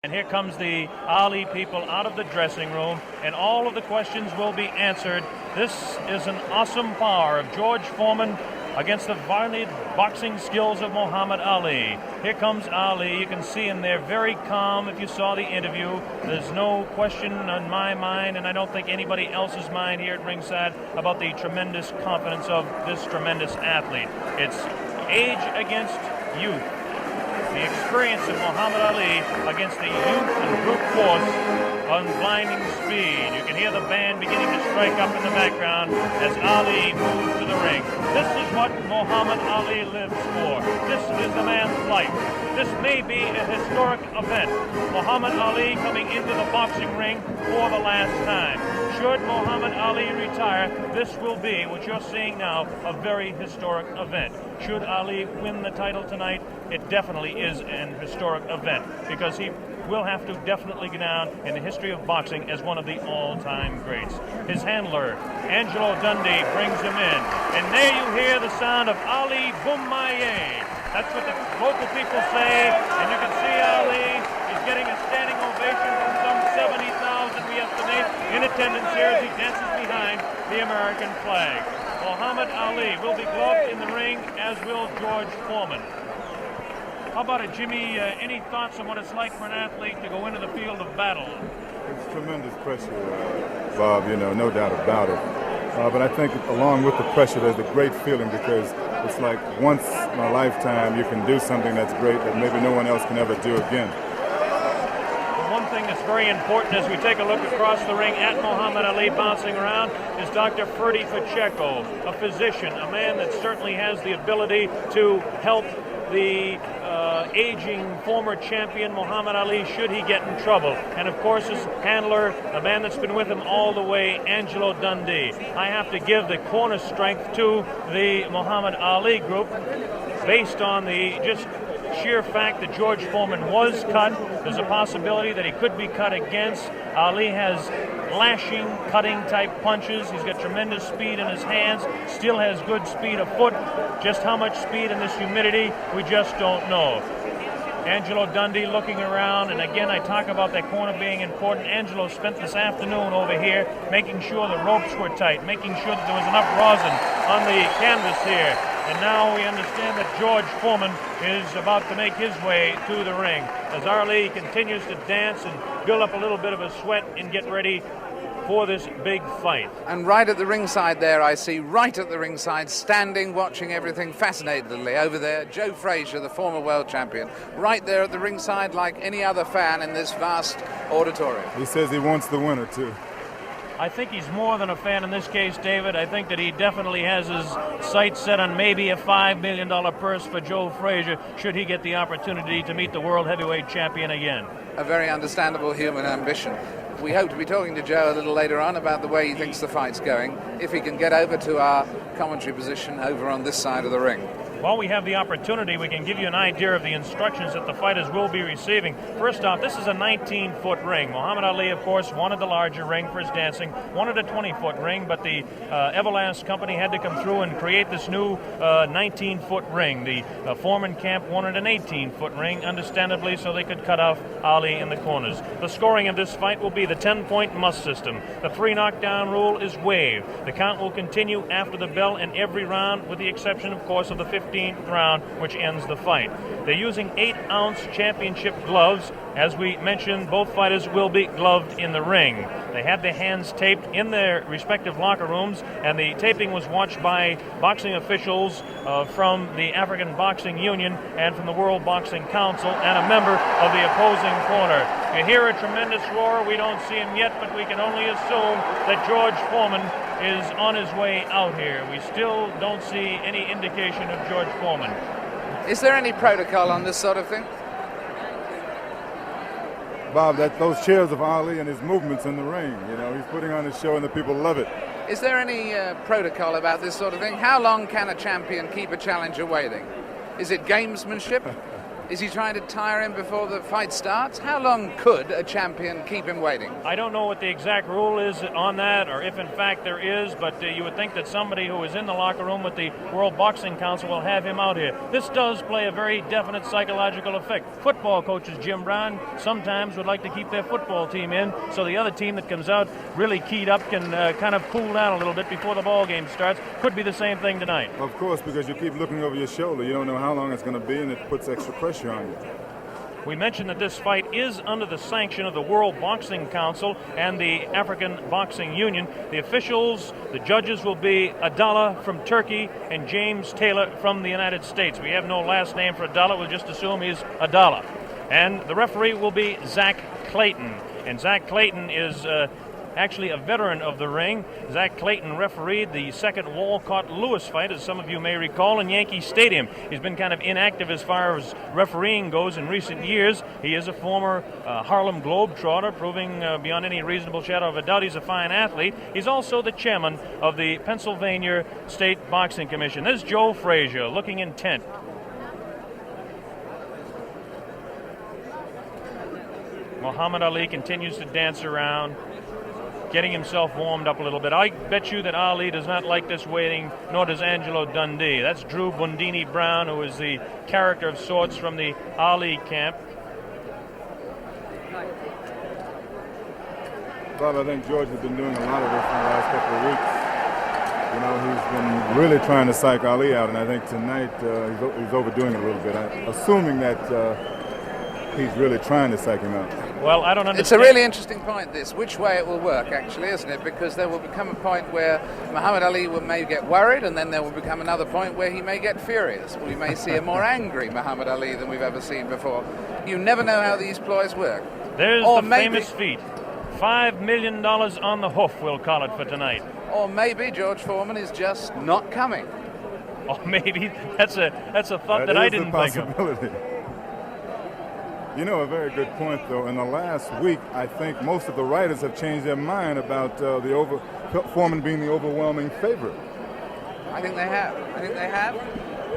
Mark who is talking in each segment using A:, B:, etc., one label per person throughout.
A: And here comes the Ali people out of the dressing room, and all of the questions will be answered. This is an awesome power of George Foreman against the varied boxing skills of Muhammad Ali. Here comes Ali. You can see him there very calm if you saw the interview. There's no question on my mind, and I don't think anybody else's mind here at ringside, about the tremendous confidence of this tremendous athlete. It's age against youth. The experience of Muhammad Ali against the youth and brute force on blinding speed. You can hear the band beginning to strike up in the background as Ali moves to the ring. This is what Muhammad Ali lives for. This is the man's life. This may be a historic event. Muhammad Ali coming into the boxing ring for the last time. Should Muhammad Ali retire, this will be, what you're seeing now, a very historic event. Should Ali win the title tonight, it definitely is an historic event, because he will have to definitely go down in the history of boxing as one of the all-time greats. His handler, Angelo Dundee, brings him in. And there you hear the sound of Ali Boumaier. That's what the local people say, and you can see Ali is getting a standing ovation from some 70,000, we estimate, in attendance here as he dances behind the American flag. Muhammad Ali will be gloved in the ring, as will George Foreman. How about it, Jimmy? Any thoughts on what it's like for an athlete to go into the field of battle?
B: It's tremendous pressure, Bob, no doubt about it. But I think along with the pressure, there's a great feeling, because it's like once in a lifetime you can do something that's great that maybe no one else can ever do again.
A: One thing that's very important as we take a look across the ring at Muhammad Ali bouncing around is Dr. Ferdy Pacheco, a physician, a man that certainly has the ability to help the aging former champion Muhammad Ali should he get in trouble. And of course his handler, a man that's been with him all the way, Angelo Dundee. I have to give the corner strength to the Muhammad Ali group based on the just sheer fact that George Foreman was cut. There's a possibility that he could be cut against. Ali has lashing, cutting type punches. He's got tremendous speed in his hands, still has good speed afoot. Just how much speed in this humidity, we just don't know. Angelo Dundee looking around, and again I talk about that corner being important. Angelo spent this afternoon over here making sure the ropes were tight, making sure that there was enough rosin on the canvas here. And now we understand that George Foreman is about to make his way to the ring as Ali continues to dance and build up a little bit of a sweat and get ready for this big fight.
C: And right at the ringside there, I see right at the ringside, standing, watching everything fascinatedly over there, Joe Frazier, the former world champion, right there at the ringside like any other fan in this vast auditorium.
B: He says he wants the winner, too.
A: I think he's more than a fan in this case, David. I think that he definitely has his sights set on maybe a $5 million purse for Joe Frazier should he get the opportunity to meet the world heavyweight champion again.
C: A very understandable human ambition. We hope to be talking to Joe a little later on about the way he thinks the fight's going, if he can get over to our commentary position over on this side of the ring.
A: While we have the opportunity, we can give you an idea of the instructions that the fighters will be receiving. First off, this is a 19-foot ring. Muhammad Ali, of course, wanted the larger ring for his dancing, wanted a 20-foot ring, but the Everlast company had to come through and create this new 19-foot ring. The Foreman camp wanted an 18-foot ring, understandably, so they could cut off Ali in the corners. The scoring of this fight will be the 10-point must system. The 3 knockdown rule is waived. The count will continue after the bell in every round, with the exception, of course, of the 15th round, which ends the fight. They're using 8-ounce championship gloves. As we mentioned, both fighters will be gloved in the ring. They had their hands taped in their respective locker rooms, and the taping was watched by boxing officials from the African Boxing Union and from the World Boxing Council and a member of the opposing corner. You hear a tremendous roar. We don't see him yet, but we can only assume that George Foreman is on his way out here. We still don't see any indication of George Foreman.
C: Is there any protocol on this sort of thing?
B: Bob, those cheers of Ali and his movements in the ring, he's putting on a show and the people love it.
C: Is there any protocol about this sort of thing? How long can a champion keep a challenger waiting? Is it gamesmanship? Is he trying to tire him before the fight starts? How long could a champion keep him waiting?
A: I don't know what the exact rule is on that, or if in fact there is, but you would think that somebody who is in the locker room with the World Boxing Council will have him out here. This does play a very definite psychological effect. Football coaches, Jim Brown, sometimes would like to keep their football team in, so the other team that comes out really keyed up can kind of cool down a little bit before the ball game starts. Could be the same thing tonight.
B: Of course, because you keep looking over your shoulder. You don't know how long it's going to be, and it puts extra pressure on you.
A: We mentioned that this fight is under the sanction of the World Boxing Council and the African Boxing Union. The officials, the judges will be Adala from Turkey and James Taylor from the United States. We have no last name for Adala. We'll just assume he's Adala. And the referee will be Zach Clayton. And Zach Clayton is actually a veteran of the ring. Zach Clayton refereed the second Walcott-Lewis fight, as some of you may recall, in Yankee Stadium. He's been kind of inactive as far as refereeing goes in recent years. He is a former Harlem Globetrotter, proving beyond any reasonable shadow of a doubt he's a fine athlete. He's also the chairman of the Pennsylvania State Boxing Commission. There's Joe Frazier, looking intent. Muhammad Ali continues to dance around, getting himself warmed up a little bit. I bet you that Ali does not like this waiting, nor does Angelo Dundee. That's Drew Bundini Brown, who is the character of sorts from the Ali camp.
B: Bob, I think George has been doing a lot of this in the last couple of weeks. You know, he's been really trying to psych Ali out, and I think tonight he's overdoing it a little bit. Assuming that he's really trying to psych him out.
A: Well, I don't understand.
C: It's a really interesting point, this, which way it will work, actually, isn't it? Because there will become a point where Muhammad Ali may get worried, and then there will become another point where he may get furious. We may see a more angry Muhammad Ali than we've ever seen before. You never know how these ploys work.
A: There's the famous feat. $5 million on the hoof, we'll call it, for tonight.
C: Or maybe George Foreman is just not coming.
A: Or maybe that's a thought that I didn't think of.
B: You know, a very good point, though. In the last week, I think most of the writers have changed their mind about Foreman being the overwhelming favorite.
C: I think they have.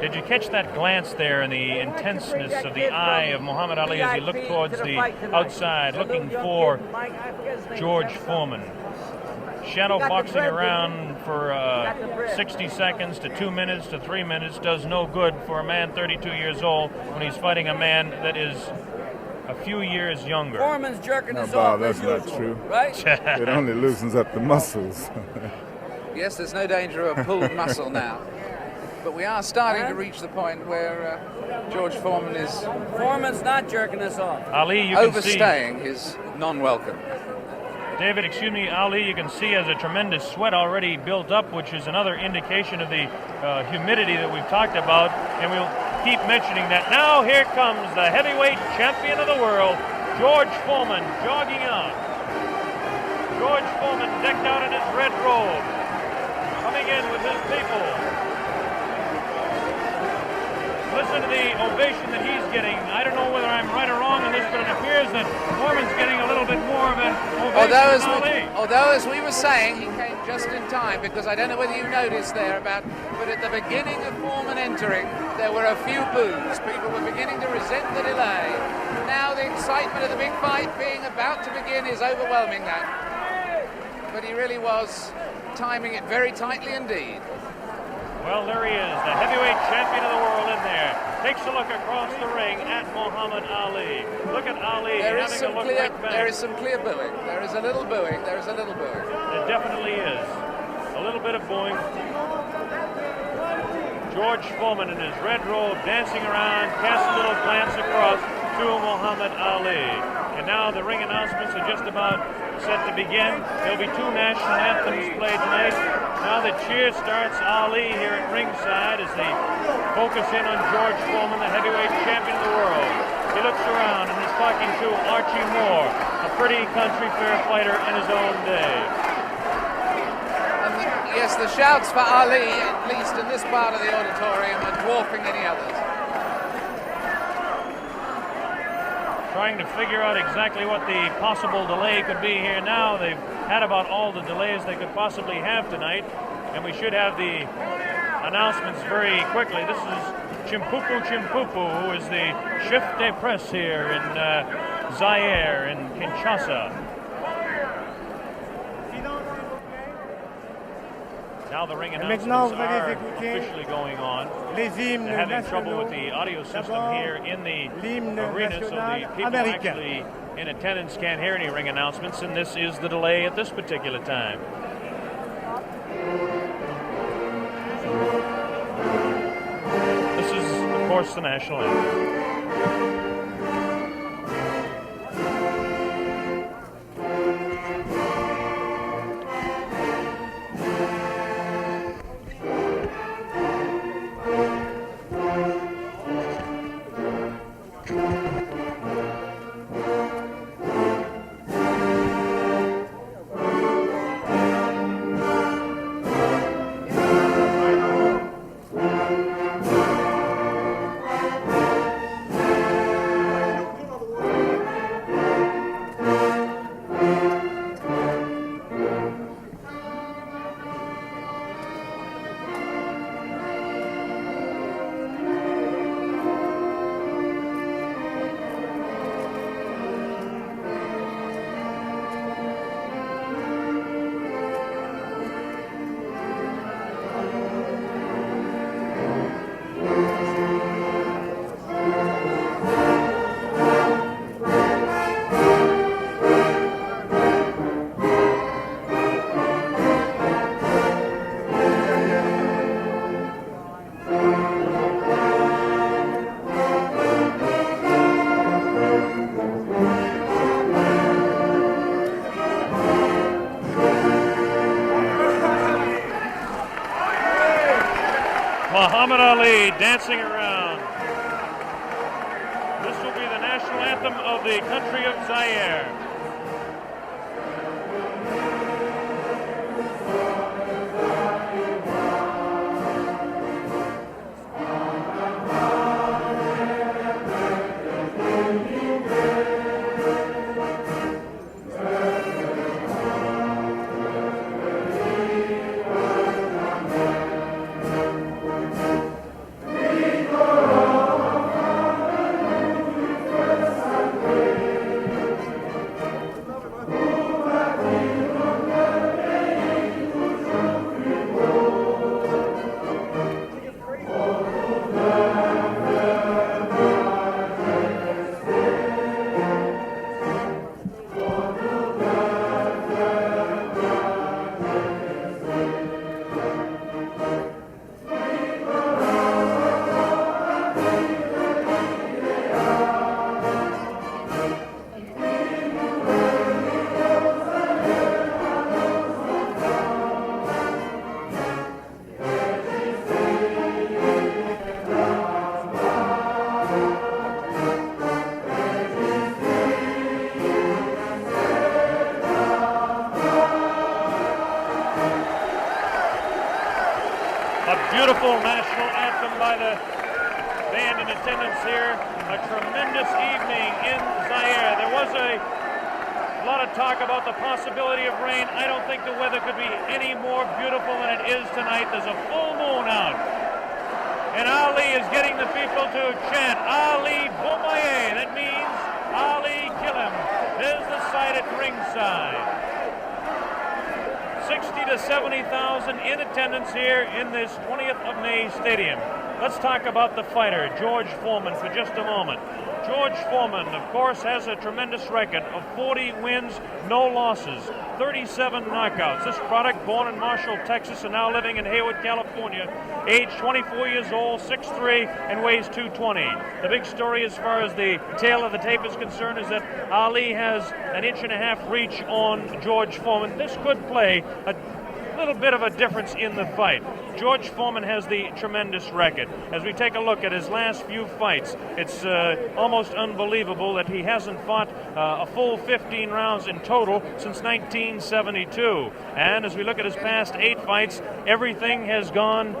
A: Did you catch that glance there and the intenseness of the eye of Muhammad Ali as he looked towards the outside, looking for George Foreman? Shadow boxing around for 60 seconds to 2 minutes to 3 minutes does no good for a man 32 years old when he's fighting a man that is a few years younger.
D: Foreman's jerking
B: no,
D: us
B: Bob,
D: off.
B: that's not
D: usual,
B: true.
D: Right?
B: It only loosens up the muscles.
C: Yes, there's no danger of a pulled muscle now. But we are starting to reach the point where George Foreman is
D: Foreman's not jerking us off.
A: Ali, you can
C: overstaying his non-welcome.
A: David, excuse me, Ali, you can see has a tremendous sweat already built up, which is another indication of the humidity that we've talked about, and we'll keep mentioning that. Now here comes the heavyweight champion of the world, George Foreman, jogging out. George Foreman decked out in his red robe, coming in with his people. Listen to the ovation that he's getting. I don't know whether I'm right or wrong on this, but it appears that Foreman's getting a little bit more of an ovation than Ali.
C: Although, as we were saying, he came just in time, because I don't know whether you noticed there but at the beginning of Foreman entering, there were a few boos. People were beginning to resent the delay. Now the excitement of the big fight being about to begin is overwhelming that. But he really was timing it very tightly indeed.
A: Well, there he is, the heavyweight champion of the world in there. Takes a look across the ring at Muhammad Ali. Look at Ali having a look right back.
C: There is some clear booing. There is a little booing.
A: There definitely is. A little bit of booing. George Foreman in his red robe dancing around, casts a little glance across to Muhammad Ali. And now the ring announcements are just about set to begin. There'll be two national anthems played tonight. Now the cheer starts. Ali here at ringside as they focus in on George Foreman, the heavyweight champion of the world. He looks around and is talking to Archie Moore, a pretty country fair fighter in his own day.
C: And yes, the shouts for Ali, at least in this part of the auditorium, are dwarfing any others.
A: Trying to figure out exactly what the possible delay could be here now. They've had about all the delays they could possibly have tonight, and we should have the announcements very quickly. This is Chimpupu Chimpupu, who is the chef de presse here in Zaire, in Kinshasa. Now the ring announcements are officially going on. They're having trouble with the audio system here in the arena, so the people actually in attendance can't hear any ring announcements, and this is the delay at this particular time. This is, of course, the national anthem. Muhammad Ali dancing around. This will be the national anthem of the country of Zaire. Beautiful national anthem by the band in attendance here. A tremendous evening in Zaire. There was a lot of talk about the possibility of rain. I don't think the weather could be any more beautiful than it is tonight. There's a full moon out. And Ali is getting the people to chant, Ali Bomaye. That means Ali kill him. There's the sight at ringside. 60 to 70,000 in attendance here in this 20th of May stadium. Let's talk about the fighter, George Foreman, for just a moment. George Foreman, of course, has a tremendous record of 40 wins, no losses, 37 knockouts. This product, born in Marshall, Texas, and now living in Hayward, California, age 24 years old, 6'3", and weighs 220. The big story as far as the tail of the tape is concerned is that Ali has an 1.5 inch reach on George Foreman. This could play a little bit of a difference in the fight. George Foreman has the tremendous record. As we take a look at his last few fights, it's almost unbelievable that he hasn't fought a full 15 rounds in total since 1972. And as we look at his past 8 fights, everything has gone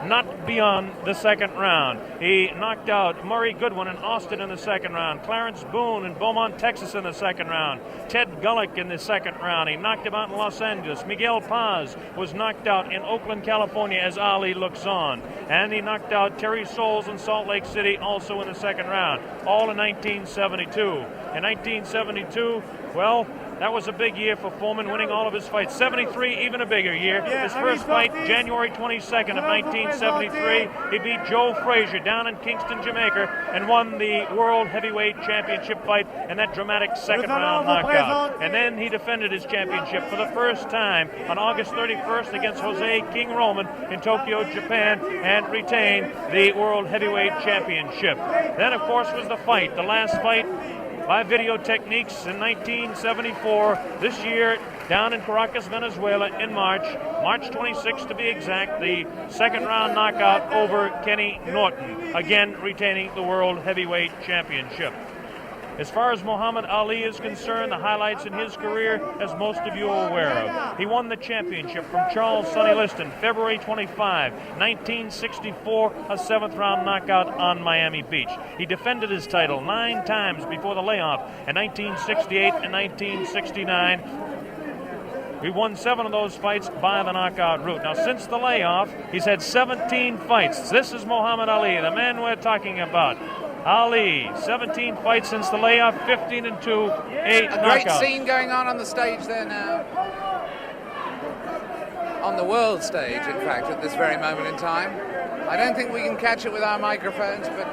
A: not beyond the second round. He knocked out Murray Goodwin in Austin in the second round, Clarence Boone in Beaumont, Texas in the second round, Ted Bob Gullick in the second round. He knocked him out in Los Angeles. Miguel Paz was knocked out in Oakland, California as Ali looks on. And he knocked out Terry Souls in Salt Lake City also in the second round, all in 1972. In 1972, well, that was a big year for Foreman, winning all of his fights. 73, even a bigger year. His first fight, January 22nd of 1973, he beat Joe Frazier down in Kingston, Jamaica, and won the World Heavyweight Championship fight in that dramatic second-round knockout. And then he defended his championship for the first time on August 31st against Jose King Roman in Tokyo, Japan, and retained the World Heavyweight Championship. Then, of course, was the fight, the last fight by video techniques in 1974. This year, down in Caracas, Venezuela, in March 26th to be exact, the second-round knockout over Kenny Norton, again retaining the World Heavyweight Championship. As far as Muhammad Ali is concerned, the highlights in his career, as most of you are aware of. He won the championship from Charles Sonny Liston, February 25, 1964, a seventh-round knockout on Miami Beach. He defended his title 9 times before the layoff in 1968 and 1969. We won 7 of those fights by the knockout route. Now, since the layoff, he's had 17 fights. This is Muhammad Ali, the man we're talking about. Ali, 17 fights since the layoff, 15-2, 8 knockouts.
C: A great scene going on the stage there now. On the world stage, in fact, at this very moment in time. I don't think we can catch it with our microphones, but...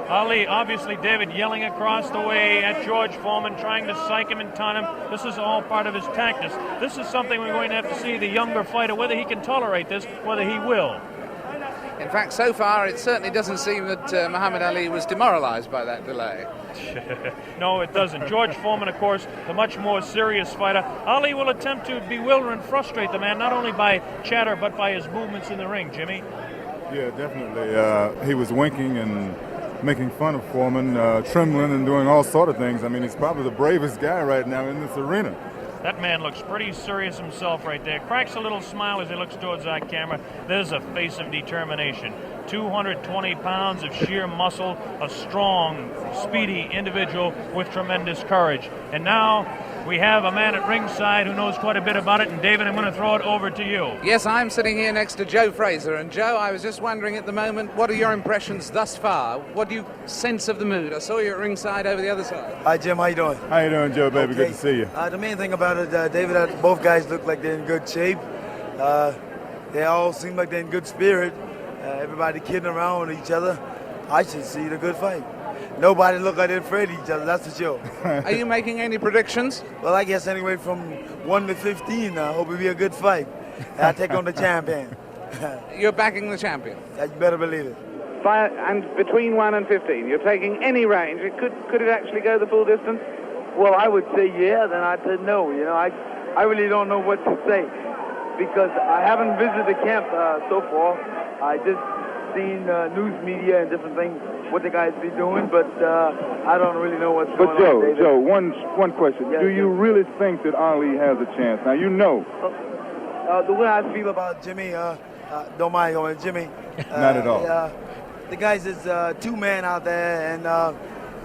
A: Ali, obviously, David, yelling across the way at George Foreman, trying to psych him and taunt him. This is all part of his tactics. This is something we're going to have to see the younger fighter, whether he can tolerate this, whether he will.
C: In fact, so far, it certainly doesn't seem that Muhammad Ali was demoralized by that delay.
A: No, it doesn't. George Foreman, of course, the much more serious fighter. Ali will attempt to bewilder and frustrate the man, not only by chatter, but by his movements in the ring, Jimmy.
B: Yeah, definitely. He was winking and making fun of Foreman, trembling and doing all sort of things. I mean, he's probably the bravest guy right now in this arena.
A: That man looks pretty serious himself right there. Cracks a little smile as he looks towards that camera. There's a face of determination. 220 pounds of sheer muscle, a strong, speedy individual with tremendous courage. And now we have a man at ringside who knows quite a bit about it. And David, I'm going to throw it over to you.
C: Yes, I'm sitting here next to Joe Fraser. And Joe, I was just wondering at the moment, what are your impressions thus far? What do you sense of the mood? I saw you at ringside over the other side.
E: Hi, Jim. How you doing?
B: How you doing, Joe, baby?
E: Okay.
B: Good to see you.
E: The main thing about it, David, both guys look like they're in good shape. They all seem like they're in good spirit. Everybody kidding around with each other. I should see the good fight. Nobody look like they're afraid of each other, that's for sure.
C: Are you making any predictions?
E: Well, I guess anyway from 1 to 15, I hope it'll be a good fight. I'll take on the champion.
C: You're backing the champion?
E: You better believe it.
F: And between 1 and 15, you're taking any range. Could it actually go the full distance?
G: Well, I would say yeah, then I'd say no. You know, I really don't know what to say because I haven't visited the camp so far. I just seen news media and different things, what the guys be doing, but I don't really know what's going on.
B: But Joe, one question.
G: Yes,
B: Do you really think that Ali has a chance? Now, you know.
E: The way I feel about Jimmy, don't mind going, Jimmy.
B: Not at all.
E: The guys is 2-man out there, and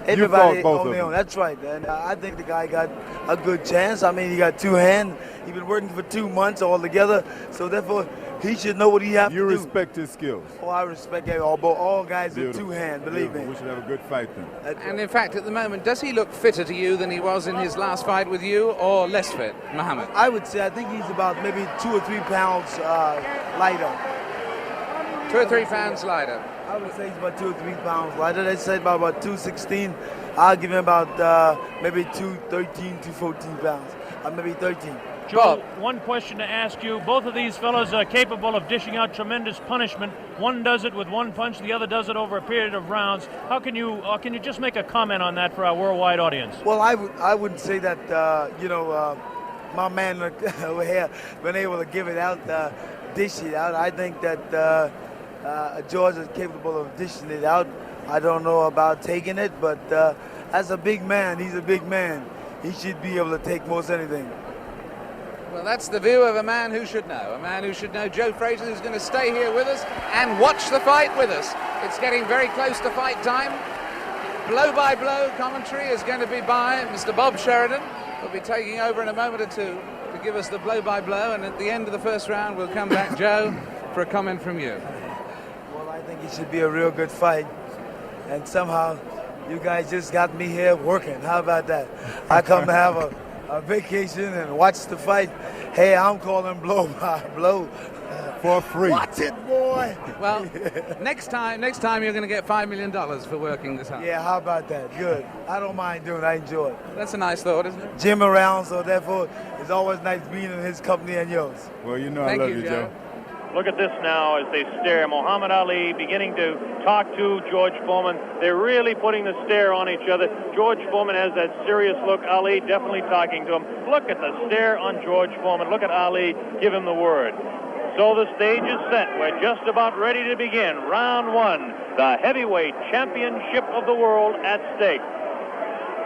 B: everybody
E: on their own. That's right. And I think the guy got a good chance. I mean, he got 2 hands. He's been working for 2 months altogether, so therefore he should know what he has to do.
B: You respect his skills.
E: Oh, I respect all guys with
B: Beautiful.
E: 2 hands, believe
B: Beautiful.
E: me.
B: We should have a good fight then.
C: And in fact, at the moment, does he look fitter to you than he was in his last fight with you, or less fit, Muhammad?
E: I would say I think he's about maybe 2 or 3 pounds lighter.
C: 2 or 3 pounds lighter.
E: I would say he's about 2 or 3 pounds lighter. They said about 216. I'll give him about maybe 213, 214 pounds. Maybe 13.
A: Joe, one question to ask you. Both of these fellows are capable of dishing out tremendous punishment. One does it with 1 punch, the other does it over a period of rounds. How can you just make a comment on that for our worldwide audience?
E: Well, I wouldn't say that, my man over here been able to give it out, dish it out. I think that George is capable of dishing it out. I don't know about taking it, but as a big man, he's a big man. He should be able to take most anything.
C: Well, that's the view of a man who should know. A man who should know. Joe Fraser, who's going to stay here with us and watch the fight with us. It's getting very close to fight time. Blow-by-blow commentary is going to be by Mr. Bob Sheridan. will be taking over in a moment or two to give us the blow-by-blow, and at the end of the first round we'll come back, Joe, for a comment from you.
E: Well, I think it should be a real good fight, and somehow you guys just got me here working. How about that? I come to have a vacation and watch the fight. Hey, I'm calling blow by blow.
B: For free.
E: Watch it, boy.
C: Well, next time you're going to get $5 million for working this hard.
E: Yeah, how about that? Good. I don't mind doing it. I enjoy it.
C: That's a nice thought, isn't it?
E: Jim around, so therefore it's always nice being in his company and yours.
B: Well, you know,
C: Thank
B: I love
C: you,
B: you, Joe.
A: Look at this now as they stare. Muhammad Ali beginning to talk to George Foreman. They're really putting the stare on each other. George Foreman has that serious look. Ali definitely talking to him. Look at the stare on George Foreman. Look at Ali give him the word. So the stage is set. We're just about ready to begin. Round one, the heavyweight championship of the world at stake.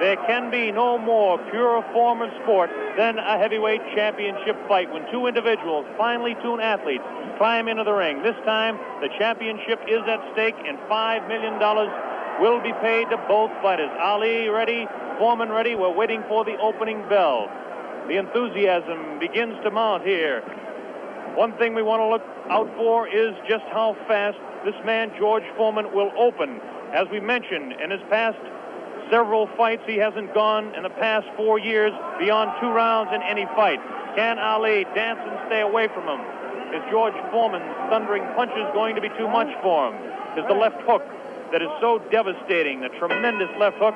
A: There can be no more pure form of sport than a heavyweight championship fight when two individuals, finely tuned athletes, climb into the ring. This time, the championship is at stake, and $5 million will be paid to both fighters. Ali ready, Foreman ready. We're waiting for the opening bell. The enthusiasm begins to mount here. One thing we want to look out for is just how fast this man, George Foreman, will open. As we mentioned, in his past several fights, he hasn't gone in the past 4 years beyond 2 rounds in any fight. Can Ali dance and stay away from him? Is George Foreman's thundering punches going to be too much for him? Is the left hook that is so devastating, the tremendous left hook,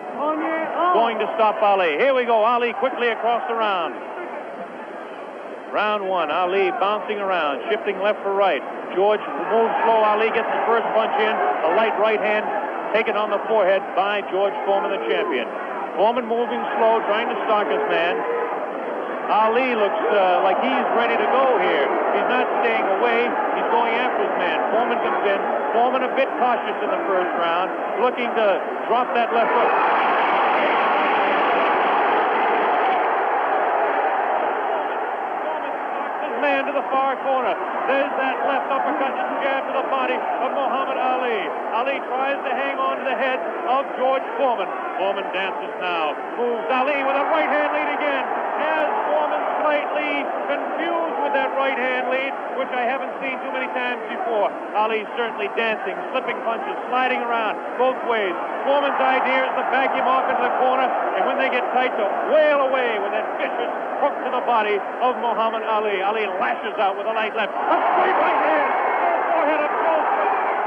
A: going to stop Ali? Here we go, Ali quickly across the round. Round one, Ali bouncing around, shifting left for right. George moves slow. Ali gets the first punch in, a light right hand taken on the forehead by George Foreman, the champion. Foreman moving slow, trying to stalk his man. Ali looks like he's ready to go here. He's not staying away. He's going after his man. Foreman comes in. Foreman a bit cautious in the first round, looking to drop that left hook. Man to the far corner. There's that left uppercut and jab to the body of Muhammad Ali. Ali tries to hang on to the head of George Foreman. Foreman dances now. Moves Ali with a right hand lead again. Has Foreman slightly confused with that right hand lead, which I haven't seen too many times before. Ali certainly dancing, slipping punches, sliding around both ways. Foreman's idea is to back him off into the corner, and when they get tight, to wail away with that vicious hook to the body of Muhammad Ali. Ali lashes out with a light left. A straight right hand. Forehead of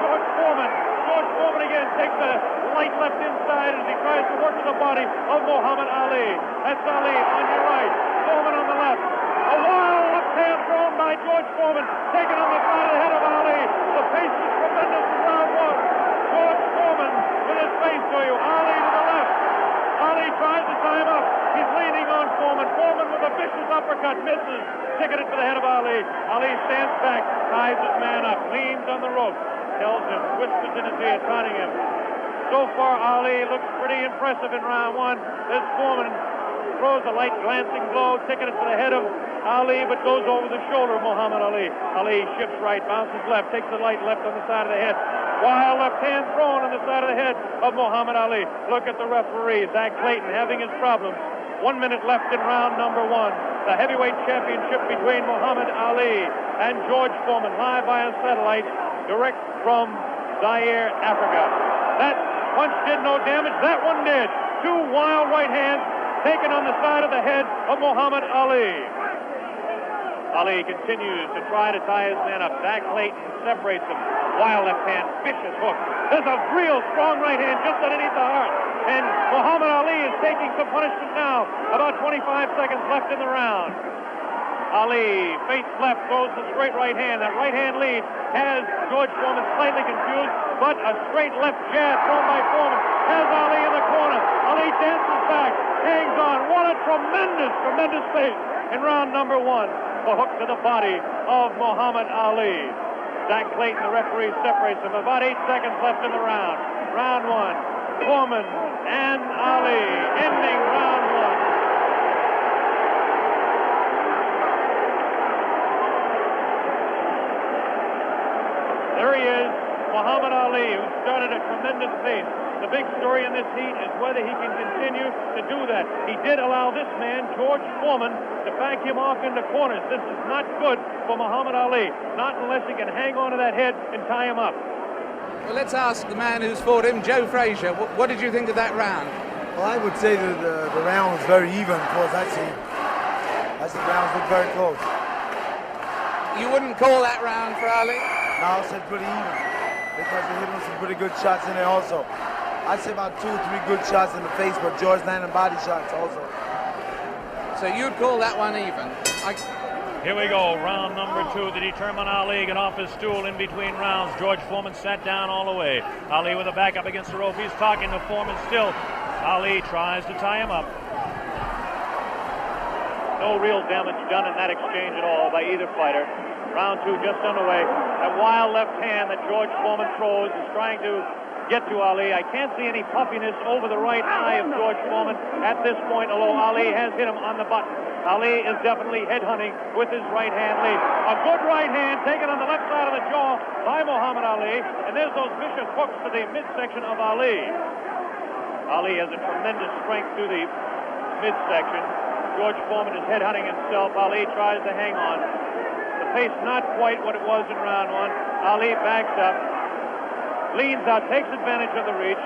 A: George Foreman. George Foreman again takes a light left inside as he tries to work to the body of Muhammad Ali. That's Ali on your right. Foreman on the left. A wild left hand thrown by George Foreman. Taken on the side of the head of Ali. The pace is tremendous in round one. George Foreman with his face to you. Ali to the left. Ali tries to tie him up. He's leaning on Foreman. Foreman with a vicious uppercut misses. Ticketed for the head of Ali. Ali stands back, ties his man up, leans on the rope, tells him, whispers in his ear, taunting him. So far, Ali looks pretty impressive in round one. This Foreman throws a light glancing blow, ticketed for the head of Ali, but goes over the shoulder of Muhammad Ali. Ali shifts right, bounces left, takes the light left on the side of the head. Wild left hand thrown on the side of the head of Muhammad Ali. Look at the referee, Zach Clayton, having his problems. 1 minute left in round number one. The heavyweight championship between Muhammad Ali and George Foreman, live via satellite, direct from Zaire, Africa. That punch did no damage. That one did. 2 wild right hands taken on the side of the head of Muhammad Ali. Ali continues to try to tie his man up. Zach Clayton separates him. Wild left hand, vicious hook. There's a real strong right hand just underneath the heart. And Muhammad Ali is taking some punishment now. About 25 seconds left in the round. Ali, face left, throws the straight right hand. That right hand lead has George Foreman slightly confused, but a straight left jab thrown by Foreman has Ali in the corner. Ali dances back, hangs on. What a tremendous, tremendous pace in round number one. The hook to the body of Muhammad Ali. Zach Clayton, the referee, separates them. About 8 seconds left in the round. Round one, Foreman and Ali, ending round one. There he is, Muhammad Ali, who started a tremendous pace. The big story in this heat is whether he can continue to do that. He did allow this man, George Foreman, to back him off into corners. This is not good for Muhammad Ali, not unless he can hang on to that head and tie him up.
C: Well, let's ask the man who's fought him, Joe Frazier. What did you think of that round?
E: Well, I would say that the round was very even. Of course, I see the rounds look very close.
C: You wouldn't call that round for Ali?
E: No, I said pretty even because they hit him some pretty good shots in there also. I'd say about 2 or 3 good shots in the face, but George landed body shots also.
C: So you'd call that one even?
A: Here we go, round number 2 to determine Ali. Get off his stool in between rounds. George Foreman sat down all the way. Ali with a back up against the rope. He's talking to Foreman still. Ali tries to tie him up. No real damage done in that exchange at all by either fighter. Round 2 just underway. That wild left hand that George Foreman throws is trying to get to Ali. I can't see any puffiness over the right eye of George Foreman at this point, although Ali has hit him on the button. Ali is definitely headhunting with his right hand lead. A good right hand taken on the left side of the jaw by Muhammad Ali, and there's those vicious hooks to the midsection of Ali. Ali has a tremendous strength through the midsection. George Foreman is headhunting himself. Ali tries to hang on. The pace not quite what it was in round 1. Ali backs up, leans out, takes advantage of the reach.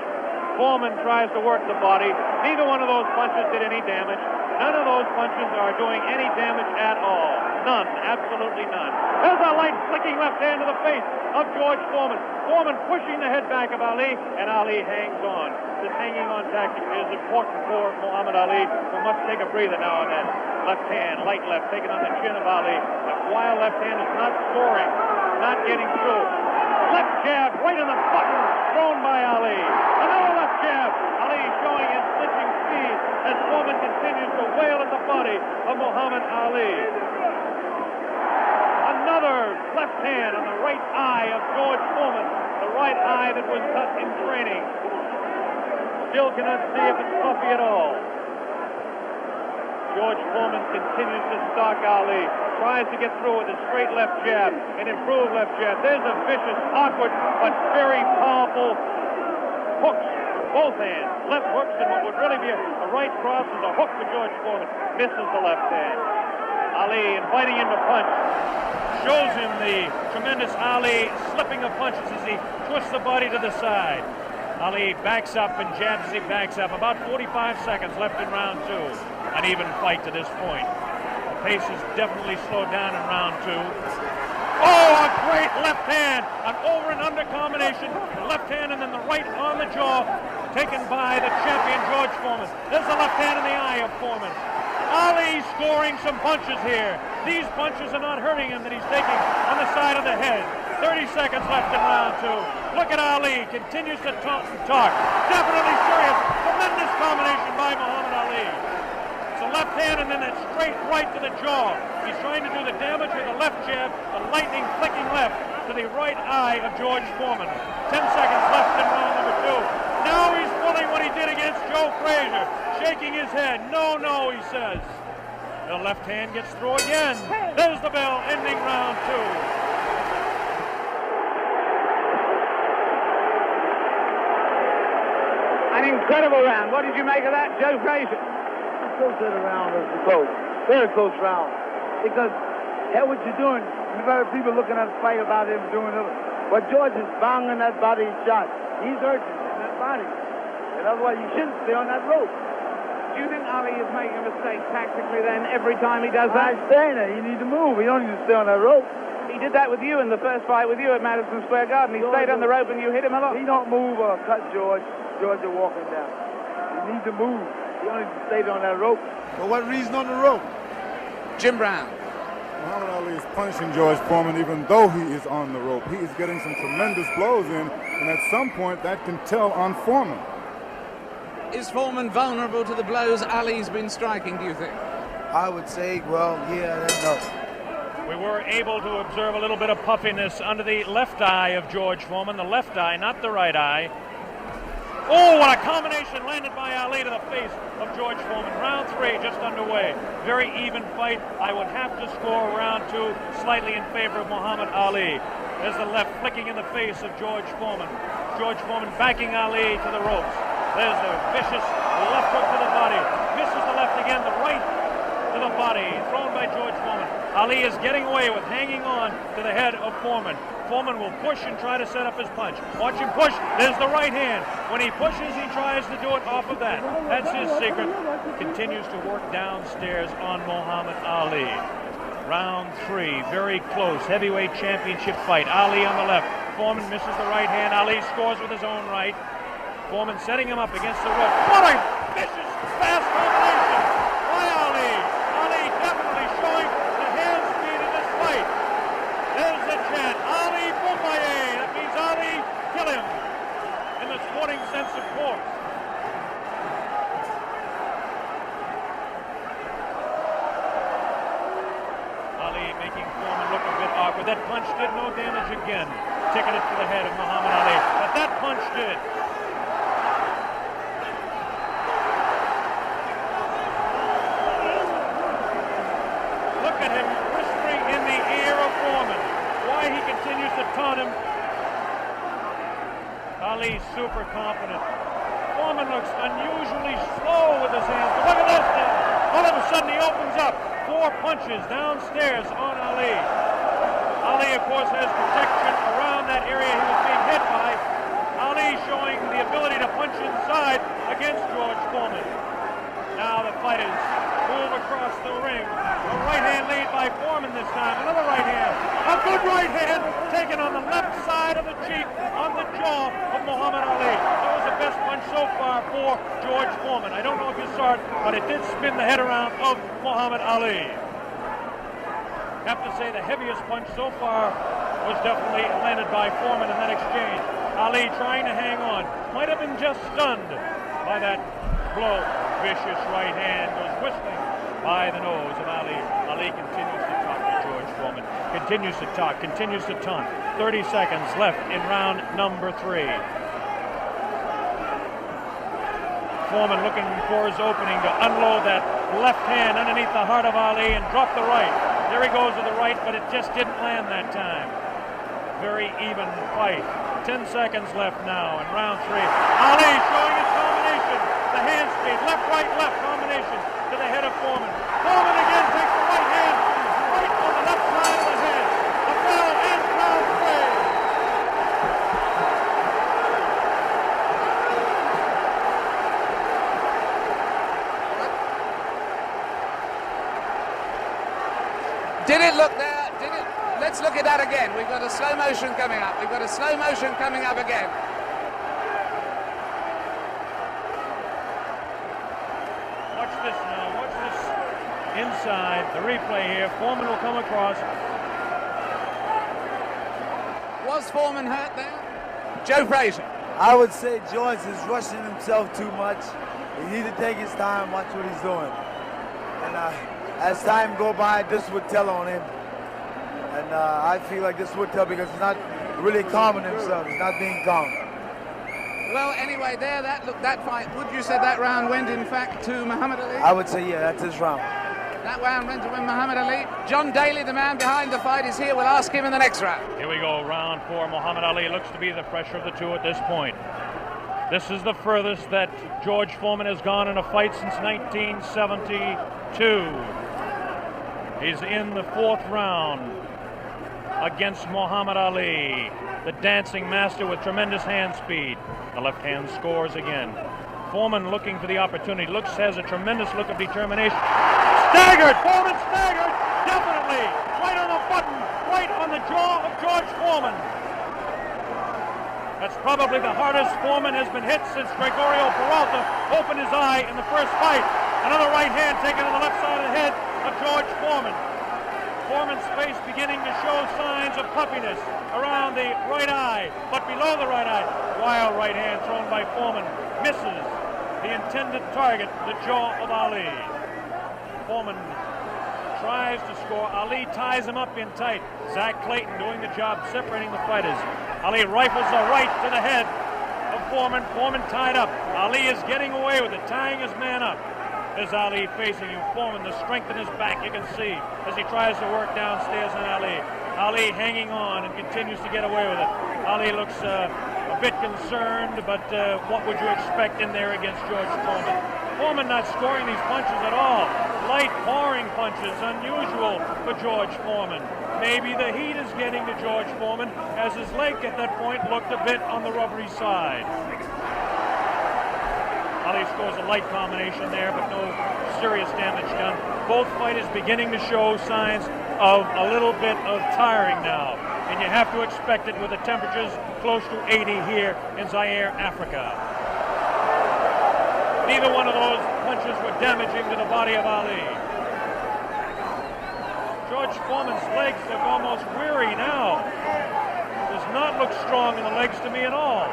A: Foreman tries to work the body. Neither one of those punches did any damage. None of those punches are doing any damage at all. None, absolutely none. There's a light flicking left hand to the face of George Foreman. Foreman pushing the head back of Ali, and Ali hangs on. This hanging on tactic is important for Muhammad Ali, who must take a breather now and then. Left hand, light left, taken on the chin of Ali. That wild left hand is not soaring, not getting through. Left jab right in the button, thrown by Ali. Another left jab. Ali showing his clinching speed as Foreman continues to wail at the body of Muhammad Ali. Another left hand on the right eye of George Foreman, the right eye that was cut in training. Still cannot see if it's puffy at all. George Foreman continues to stalk Ali, tries to get through with a straight left jab, an improved left jab. There's a vicious, awkward, but very powerful hooks with both hands. Left hooks, and what would really be a right cross is a hook for George Foreman. Misses the left hand. Ali inviting him to punch. Shows him the tremendous Ali slipping of punches as he twists the body to the side. Ali backs up and jabs as he backs up. About 45 seconds left in round 2. An even fight to this point. The pace is definitely slowed down in round 2. Oh, a great left hand. An over and under combination. The left hand and then the right on the jaw. Taken by the champion George Foreman. There's the left hand in the eye of Foreman. Ali scoring some punches here. These punches are not hurting him that he's taking on the side of the head. 30 seconds left in round 2. Look at Ali. Continues to talk and talk. Definitely serious. Tremendous combination by Muhammad Ali. It's a left hand and then a straight right to the jaw. He's trying to do the damage with a left jab, a lightning flicking left to the right eye of George Foreman. 10 seconds left in round number 2. Now he's pulling what he did against Joe Frazier, shaking his head. No, no, he says. The left hand gets through again. There's the bell, ending round 2.
F: An incredible round. What did you make of that, Joe Frazier?
G: I still said the round was close. Very close round. Because, hell, what you're doing, you've got people looking at the fight about him doing it. But George is banging that body shot. He's hurting in that body. And otherwise, you shouldn't stay on that rope.
F: Do you think Ali is making a mistake tactically then every time he does that?
G: I'm saying that. You need to move. You don't need to stay on that rope.
F: He did that with you in the first fight with you at Madison Square Garden. He stayed on the rope and you hit him a lot.
G: He don't move or cut George. George is walking down. You need to move. You don't need to stay on that rope.
E: For what reason on the rope?
C: Jim Brown.
B: Muhammad Ali is punishing George Foreman even though he is on the rope. He is getting some tremendous blows in, and at some point that can tell on Foreman.
C: Is Foreman vulnerable to the blows Ali's been striking, do you think?
E: I would say, well, yeah, I don't know.
A: We were able to observe a little bit of puffiness under the left eye of George Foreman. The left eye, not the right eye. Oh, what a combination landed by Ali to the face of George Foreman. Round 3 just underway. Very even fight. I would have to score round 2 slightly in favor of Muhammad Ali. There's the left flicking in the face of George Foreman. George Foreman backing Ali to the ropes. There's the vicious left hook to the body. Misses the left again, the right to the body, thrown by George Foreman. Ali is getting away with hanging on to the head of Foreman. Foreman will push and try to set up his punch. Watch him push. There's the right hand. When he pushes, he tries to do it off of that. That's his secret. Continues to work downstairs on Muhammad Ali. Round 3, very close, heavyweight championship fight. Ali on the left. Foreman misses the right hand. Ali scores with his own right. Foreman setting him up against the rope. What a vicious, fast combination by Ali. Ali definitely showing the hand speed in this fight. There's the chant. Ali Boumbaye. That means Ali, kill him. In the sporting sense, of course. Ali making Foreman look a bit awkward. That punch did no damage again. Ticketed to the head of Muhammad Ali. But that punch did. Look at him whispering in the ear of Foreman. Why he continues to taunt him. Ali super confident. Foreman looks unusually slow with his hands. But look at this now. All of a sudden he opens up. 4 punches downstairs on Ali. Ali, of course, has protection around that area he was being hit by. Ali showing the ability to punch inside against George Foreman. Now the fighters move across the ring. A right hand lead by Foreman this time. Another right hand. A good right hand taken on the left side of the cheek, on the jaw of Muhammad Ali. That was the best punch so far for George Foreman. I don't know if you saw it, but it did spin the head around of Muhammad Ali. Have to say the heaviest punch so far was definitely landed by Foreman in that exchange. Ali trying to hang on. Might have been just stunned by that blow. Vicious right hand goes whistling by the nose of Ali. Ali continues to talk to George Foreman. Continues to talk, continues to taunt. 30 seconds left in round number 3. Foreman looking for his opening to unload that left hand underneath the heart of Ali and drop the right. There he goes with the right, but it just didn't land that time. Very even fight. 10 seconds left now in round 3. Ali showing his combination. The hand speed, left combination to the head of Foreman. Foreman again takes the right hand, right on the left side of the head. The bell ends round
C: 3. Did it look there? Did it? Let's look at that again. We've got a slow motion coming up. We've got a slow motion coming up again.
A: Watch this now. Watch this inside. The replay here. Foreman will come across.
C: Was Foreman hurt there? Joe Frazier.
E: I would say George is rushing himself too much. He needs to take his time, watch what he's doing. And as time go by, this would tell on him. And I feel like this would tell because he's not really calming himself. He's not being calm.
C: Well, anyway, there, that fight, would you say that round went, in fact, to Muhammad Ali?
E: I would say, yeah, that's his round.
C: That round went to Muhammad Ali. John Daly, the man behind the fight, is here. We'll ask him in the next round.
A: Here we go, round 4. Muhammad Ali looks to be the fresher of the two at this point. This is the furthest that George Foreman has gone in a fight since 1972. He's in the 4th round against Muhammad Ali, the dancing master with tremendous hand speed. The left hand scores again. Foreman looking for the opportunity. Has a tremendous look of determination. Staggered! Foreman staggered! Definitely! Right on the button! Right on the jaw of George Foreman. That's probably the hardest Foreman has been hit since Gregorio Peralta opened his eye in the first fight. Another right hand taken on the left side of the head of George Foreman. Foreman's face beginning to show signs of puffiness around the right eye, but below the right eye. Wild right hand thrown by Foreman. Misses the intended target, the jaw of Ali. Foreman tries to score. Ali ties him up in tight. Zach Clayton doing the job separating the fighters. Ali rifles a right to the head of Foreman. Foreman tied up. Ali is getting away with it, tying his man up. There's Ali facing him. Foreman, the strength in his back, you can see as he tries to work downstairs on Ali. Ali hanging on and continues to get away with it. Ali looks a bit concerned, but what would you expect in there against George Foreman? Foreman not scoring these punches at all. Light pouring punches, unusual for George Foreman. Maybe the heat is getting to George Foreman, as his leg at that point looked a bit on the rubbery side. Ali scores a light combination there, but no serious damage done. Both fighters beginning to show signs of a little bit of tiring now, and you have to expect it with the temperatures close to 80 here in Zaire, Africa. Neither one of those punches were damaging to the body of Ali. George Foreman's legs look almost weary now. Does not look strong in the legs to me at all.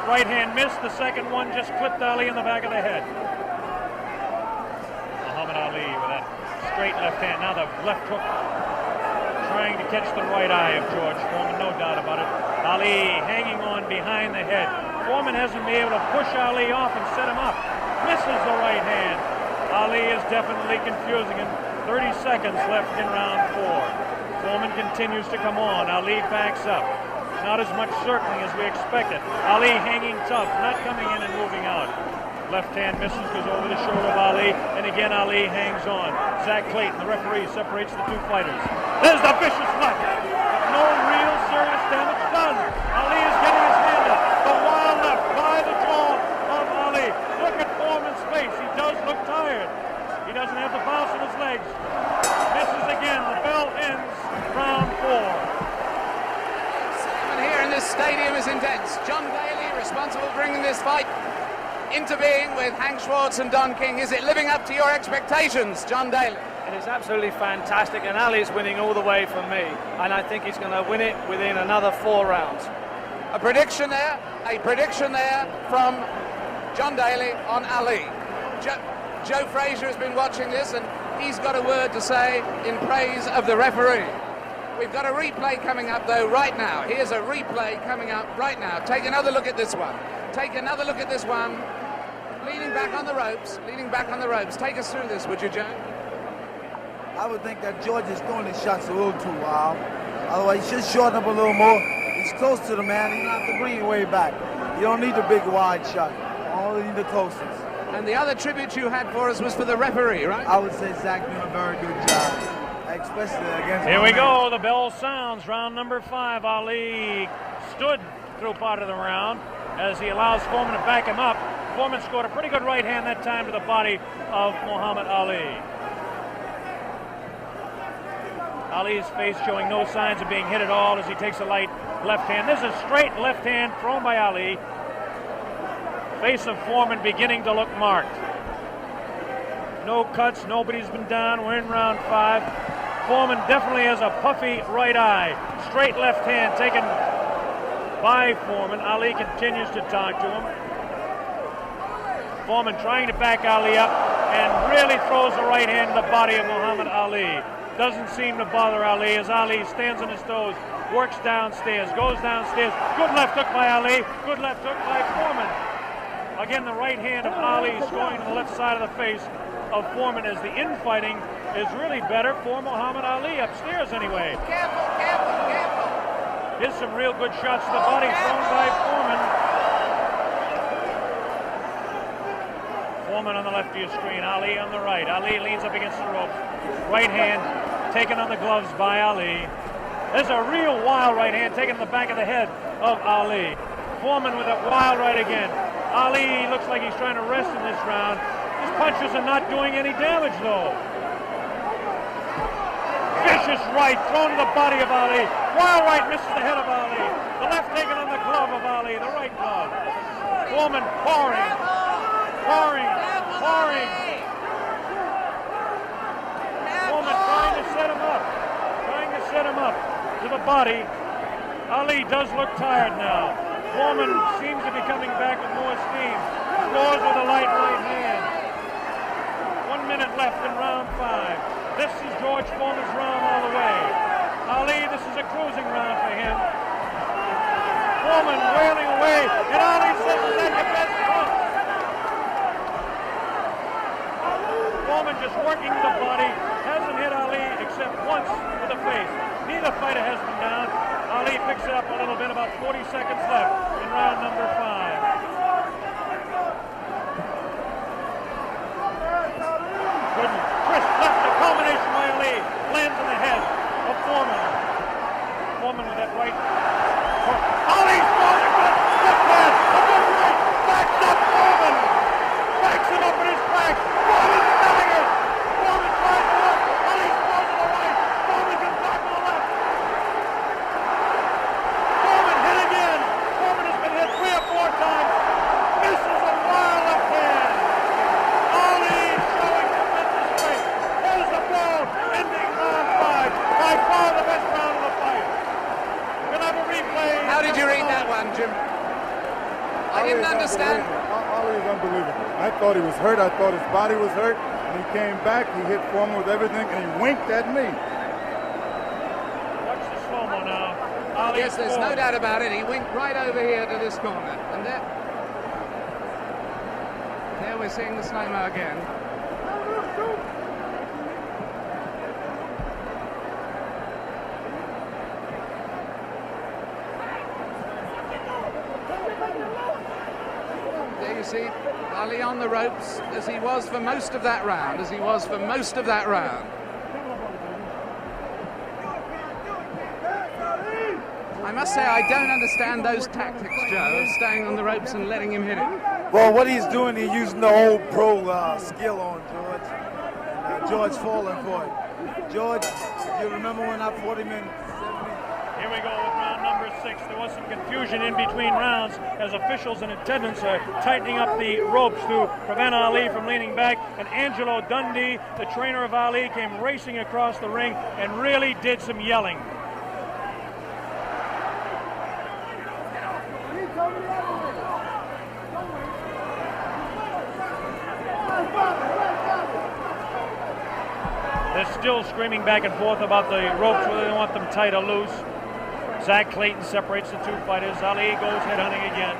A: Right hand missed, the second one just clipped Ali in the back of the head. Muhammad Ali with that straight left hand. Now the left hook trying to catch the right eye of George Foreman, no doubt about it. Ali hanging on behind the head. Foreman hasn't been able to push Ali off and set him up. Misses the right hand. Ali is definitely confusing him. 30 seconds left in round 4. Foreman continues to come on. Ali backs up. Not as much circling as we expected. Ali hanging tough, not coming in and moving out. Left hand misses, goes over the shoulder of Ali, and again Ali hangs on. Zach Clayton, the referee, separates the two fighters. There's the vicious left. No real serious damage done. Ali is getting his hand up. The wild left by the jaw of Ali. Look at Foreman's face. He does look tired. He doesn't have the bounce in his legs. Misses again. The bell ends round 4.
C: Here in this stadium is intense. John Daly, responsible for bringing this fight into being with Hank Schwartz and Don King. Is it living up to your expectations, John Daly?
H: It is absolutely fantastic, and Ali's winning all the way for me, and I think he's going to win it within another 4 rounds.
C: A prediction there from John Daly on Ali. Joe Frazier has been watching this, and he's got a word to say in praise of the referee. We've got a replay coming up, though, right now. Here's a replay coming up right now. Take another look at this one. Take another look at this one. Leaning back on the ropes. Leaning back on the ropes. Take us through this, would you, Joe?
E: I would think that George is throwing his shots a little too wild. Otherwise, he should shorten up a little more. He's close to the man. He's not to bring it way back. You don't need the big wide shot. Only need the closest.
C: And the other tribute you had for us was for the referee, right?
E: I would say Zach doing a very good job. Especially against
A: Here we go. The bell sounds. Round number 5. Ali stood through part of the round as he allows Foreman to back him up. Foreman scored a pretty good right hand that time to the body of Muhammad Ali. Ali's face showing no signs of being hit at all as he takes a light left hand. This is a straight left hand thrown by Ali. Face of Foreman beginning to look marked. No cuts. Nobody's been down. We're in round 5. Foreman definitely has a puffy right eye. Straight left hand taken by Foreman. Ali continues to talk to him. Foreman trying to back Ali up and really throws the right hand to the body of Muhammad Ali. Doesn't seem to bother Ali as Ali stands on his toes, works downstairs, goes downstairs. Good left hook by Ali. Good left hook by Foreman. Again, the right hand of Ali is going to the left side of the face of Foreman as the infighting is really better for Muhammad Ali, upstairs anyway.
C: Careful, careful, careful.
A: Here's some real good shots to the body thrown by Foreman. Foreman on the left of your screen, Ali on the right. Ali leans up against the ropes. Right hand taken on the gloves by Ali. There's a real wild right hand taken in the back of the head of Ali. Foreman with a wild right again. Ali looks like he's trying to rest in this round. His punches are not doing any damage, though. Vicious right thrown to the body of Ali. Wild right misses the head of Ali. The left taken on the glove of Ali, the right glove. Foreman pouring. Foreman trying to set him up to the body. Ali does look tired now. Foreman seems to be coming back with more steam. Scores with a light right hand. 1 minute left in round 5. This is George Foreman's round all the way. Ali, this is a cruising round for him. Foreman wailing away, and Ali says, "Is that your best punch?" Foreman just working the body, hasn't hit Ali except once with the face. Neither fighter has been down. Ali picks it up a little bit, about 40 seconds left in round number 5. Good crisp left, a combination by Ali. Lands in the head of Foreman. Foreman with that right. Ali's throwing a good left hand, a good right, backs up Foreman. Backs him up in his back. Foreman staggers. Foreman tries to look. Ali throws to the right. Foreman comes back to the left. Foreman hit again. Foreman has been hit 3 or 4 times. Misses a wild left hand. Ali showing tremendous strength. Here's the ball, ending round 5. By far the best round of the fight. We'll have a replay.
C: How did you read that one, Jim? I didn't understand.
B: Ali is unbelievable. I thought he was hurt. I thought his body was hurt. And he came back. He hit Foreman with everything, and he winked at me.
A: Watch the slow-mo now. Ali
C: Yes, there's no doubt about it. He winked right over here to this corner. And there we're seeing the slow-mo again. There you see Ali on the ropes as he was for most of that round, I must say I don't understand those tactics, Joe, of staying on the ropes and letting him hit it.
E: Well, what he's doing, he's using the old pro skill on George. George falling for it. George, you remember when I fought him in 70?
A: Here we go with round number 6. There was some confusion in between rounds as officials in attendance are tightening up the ropes to prevent Ali from leaning back. And Angelo Dundee, the trainer of Ali, came racing across the ring and really did some yelling. They're still screaming back and forth about the ropes, whether they want them tight or loose. Zach Clayton separates the 2 fighters. Ali goes headhunting again.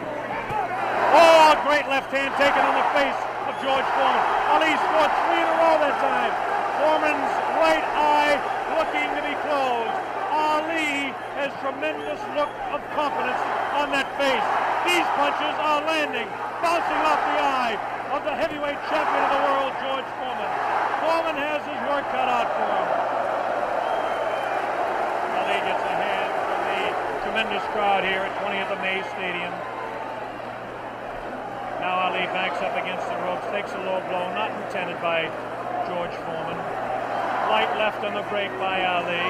A: Oh, great left hand taken on the face of George Foreman. Ali scored 3 in a row that time. Foreman's right eye looking to be closed. Ali has tremendous look of confidence on that face. These punches are landing, bouncing off the eye of the heavyweight champion of the world, George Foreman. Foreman has his work cut out for him. Ali gets a hand from the tremendous crowd here at 20th of May Stadium. Now Ali backs up against the ropes, takes a low blow, not intended by George Foreman. Light left on the break by Ali.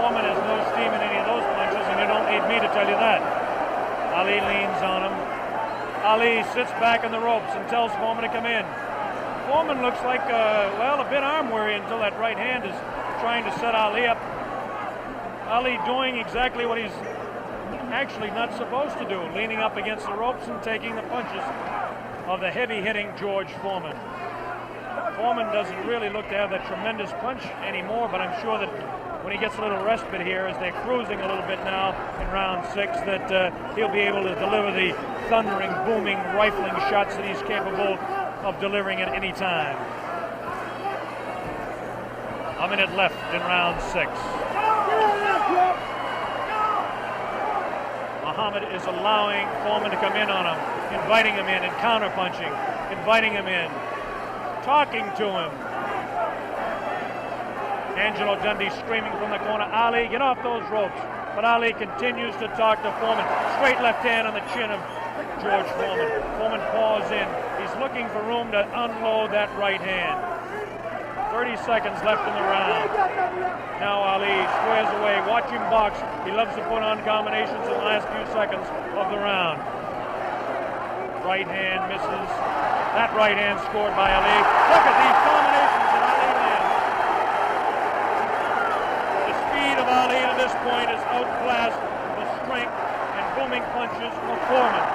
A: Foreman has no steam in any of those punches, and you don't need me to tell you that. Ali leans on him. Ali sits back on the ropes and tells Foreman to come in. Foreman looks like, a bit arm weary until that right hand is trying to set Ali up. Ali doing exactly what he's actually not supposed to do, leaning up against the ropes and taking the punches of the heavy-hitting George Foreman. Foreman doesn't really look to have that tremendous punch anymore, but I'm sure that when he gets a little respite here, as they're cruising a little bit now in round 6, that he'll be able to deliver the thundering, booming, rifling shots that he's capable of delivering at any time. A minute left in round 6. Muhammad is allowing Foreman to come in on him, inviting him in and counter-punching, inviting him in, talking to him. Angelo Dundee screaming from the corner, Ali, get off those ropes. But Ali continues to talk to Foreman. Straight left hand on the chin of George Foreman. Foreman paws in. He's looking for room to unload that right hand. 30 seconds left in the round. Now Ali squares away. Watch him box. He loves to put on combinations in the last few seconds of the round. Right hand misses. That right hand scored by Ali. Look at these combinations that Ali lands. The speed of Ali at this point is outclassed the strength and booming punches of Foreman.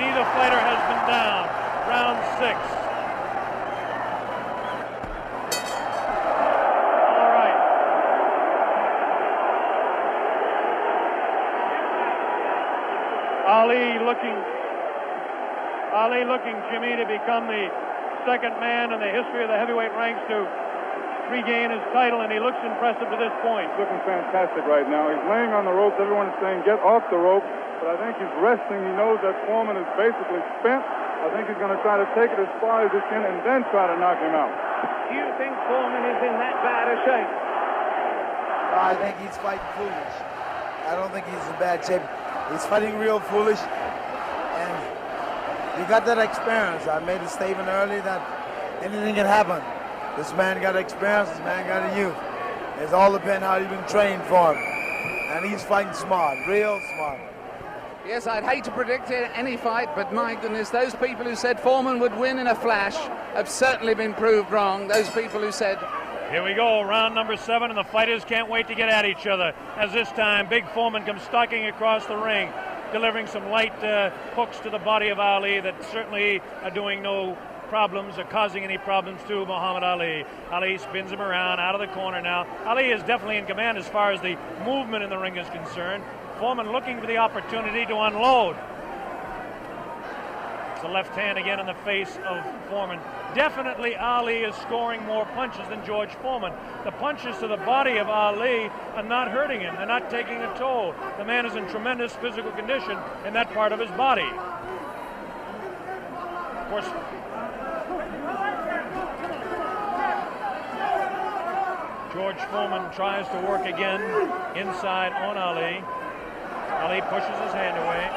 A: Neither fighter has been down. Round 6. Ali looking, Jimmy, to become the second man in the history of the heavyweight ranks to regain his title, and he looks impressive to this point.
B: He's looking fantastic right now. He's laying on the ropes. Everyone is saying, get off the rope. But I think he's resting. He knows that Foreman is basically spent. I think he's going to try to take it as far as he can and then try to knock him out.
F: Do you think Foreman is in that bad a shape?
E: I think he's fighting foolish. I don't think he's in bad shape. He's fighting real foolish. And you got that experience. I made a statement earlier that anything can happen. This man got experience. This man got a youth. It's all depends how you've been trained for him. And he's fighting smart, real smart.
C: Yes, I'd hate to predict any fight, but my goodness, those people who said Foreman would win in a flash have certainly been proved wrong. Those people who said...
A: Here we go, round number 7, and the fighters can't wait to get at each other. As this time, Big Foreman comes stalking across the ring, delivering some light hooks to the body of Ali that certainly are doing no problems or causing any problems to Muhammad Ali. Ali spins him around out of the corner now. Ali is definitely in command as far as the movement in the ring is concerned. Foreman looking for the opportunity to unload. It's a left hand again in the face of Foreman. Definitely Ali is scoring more punches than George Foreman. The punches to the body of Ali are not hurting him. They're not taking a toll. The man is in tremendous physical condition in that part of his body. Of course, George Foreman tries to work again inside on Ali. Ali pushes his hand away.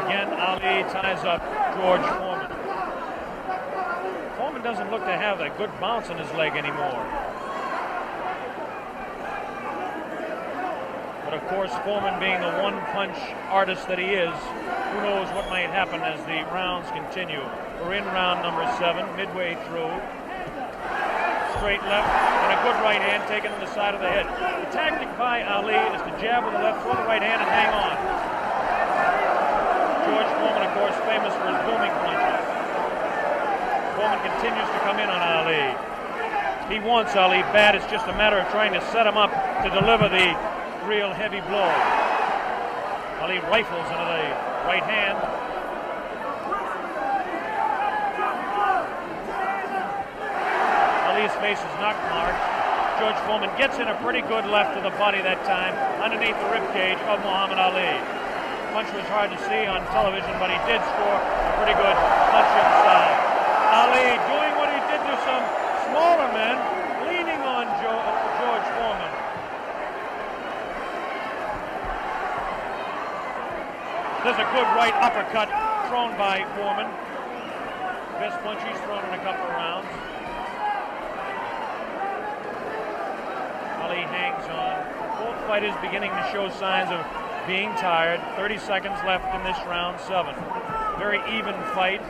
A: Again, Ali ties up George Foreman. Foreman doesn't look to have a good bounce in his leg anymore. But of course, Foreman being the one-punch artist that he is, who knows what might happen as the rounds continue. We're in round number 7, midway through. Straight left and a good right hand taken on the side of the head. The tactic by Ali is to jab with the left, throw the right hand, and hang on. George Foreman, of course, famous for his booming punches. Foreman continues to come in on Ali. He wants Ali bad. It's just a matter of trying to set him up to deliver the real heavy blow. Ali rifles into the right hand. Ali's face is knock marked. George Foreman gets in a pretty good left to the body that time, underneath the ribcage of Muhammad Ali. The punch was hard to see on television, but he did score a pretty good punch inside. Ali doing what he did to some smaller men, leaning on George Foreman. There's a good right uppercut thrown by Foreman. Best punch he's thrown in a couple of rounds. Ali hangs on. Both fighters beginning to show signs of being tired. 30 seconds left in this round 7. Very even fight.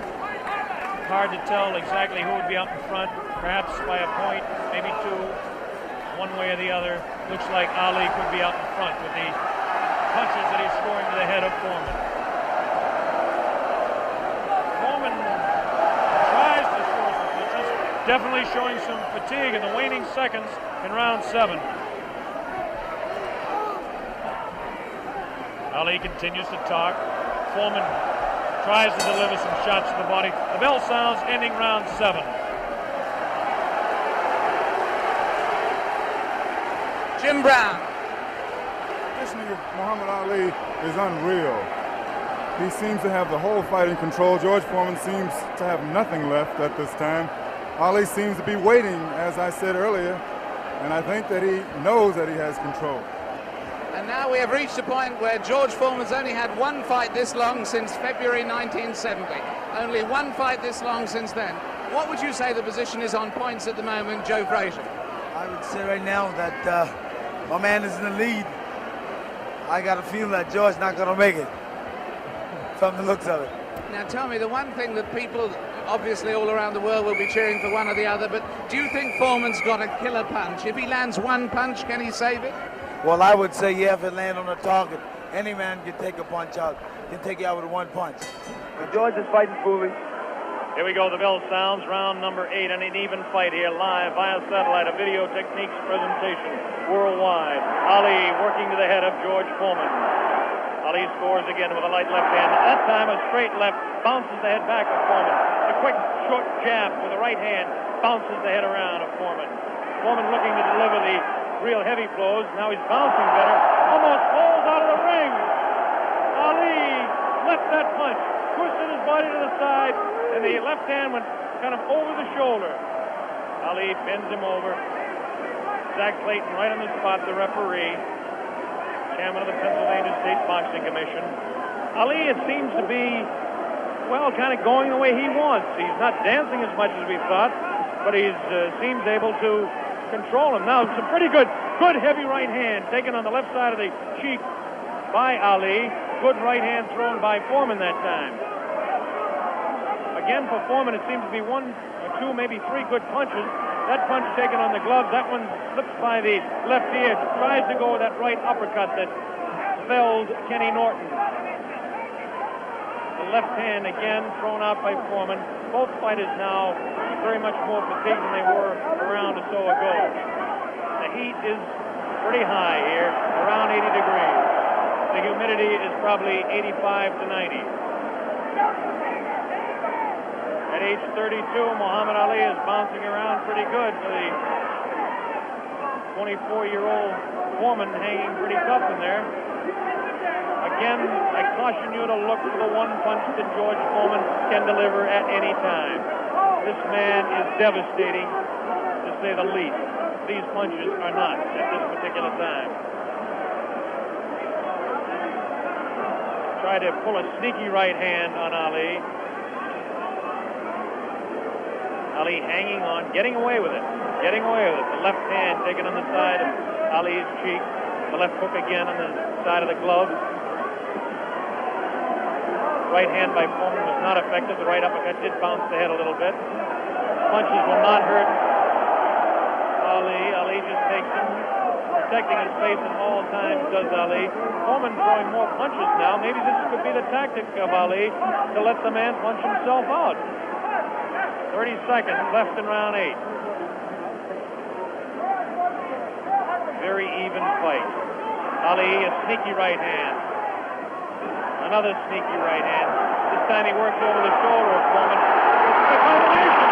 A: Hard to tell exactly who would be up in front. Perhaps by a point, maybe 2. One way or the other. Looks like Ali could be out in front with the punches that he's scoring to the head of Foreman. Foreman tries to score some punches. Definitely showing some fatigue in the waning seconds in round 7. Ali continues to talk. Foreman tries to deliver some shots to the body. The bell sounds, ending round 7.
C: Jim Brown.
B: Conditioning of Muhammad Ali is unreal. He seems to have the whole fight in control. George Foreman seems to have nothing left at this time. Ali seems to be waiting, as I said earlier, and I think that he knows that he has control.
C: And now we have reached a point where George Foreman's only had one fight this long since February 1970. Only one fight this long since then. What would you say the position is on points at the moment, Joe Frazier?
E: I would say right now that my man is in the lead. I got a feeling that George's not going to make it, from the looks of it.
C: Now tell me, the one thing that people obviously all around the world will be cheering for one or the other, but do you think Foreman's got a killer punch? If he lands one punch, can he save it?
E: Well, I would say, yeah, if it lands on the target, any man can take a punch out, can take you out with one punch.
G: But George is fighting foolish.
A: Here we go, the bell sounds, round number 8, and an even fight here live via satellite, a video techniques presentation worldwide. Ali working to the head of George Foreman. Ali scores again with a light left hand. That time a straight left, bounces the head back of Foreman. A quick short jab with the right hand, bounces the head around of Foreman. Foreman looking to deliver the real heavy blows. Now he's bouncing better. Almost falls out of the ring. Ali left that punch, twisted his body to the side, and the left hand went kind of over the shoulder. Ali bends him over. Zach Clayton right on the spot, the referee, chairman of the Pennsylvania State Boxing Commission. Ali, it seems to be, well, kind of going the way he wants. He's not dancing as much as we thought, but he seems able to control him. Now, some pretty good heavy right hand taken on the left side of the cheek by Ali. Good right hand thrown by Foreman that time. Again, for Foreman, it seems to be one or two, maybe three good punches. That punch taken on the glove, that one slips by the left ear, tries to go with that right uppercut that felled Kenny Norton. The left hand again thrown out by Foreman. Both fighters now very much more fatigued than they were a round or so ago. The heat is pretty high here, around 80 degrees. The humidity is probably 85 to 90. At age 32, Muhammad Ali is bouncing around pretty good for the 24-year-old Foreman, hanging pretty tough in there. Again, I caution you to look for the one punch that George Foreman can deliver at any time. This man is devastating, to say the least. These punches are not at this particular time. Try to pull a sneaky right hand on Ali. Ali hanging on, getting away with it. The left hand taken on the side of Ali's cheek. The left hook again on the side of the glove. Right hand by Foreman was not effective. The right uppercut did bounce the head a little bit. Punches will not hurt Ali. Ali just takes them, protecting his face at all times, does Ali. Foreman throwing more punches now. Maybe this could be the tactic of Ali to let the man punch himself out. 30 seconds left in round 8. Very even fight. Ali, a sneaky right hand. Another sneaky right hand. This time he works over the shoulder of Foreman. It's a combination.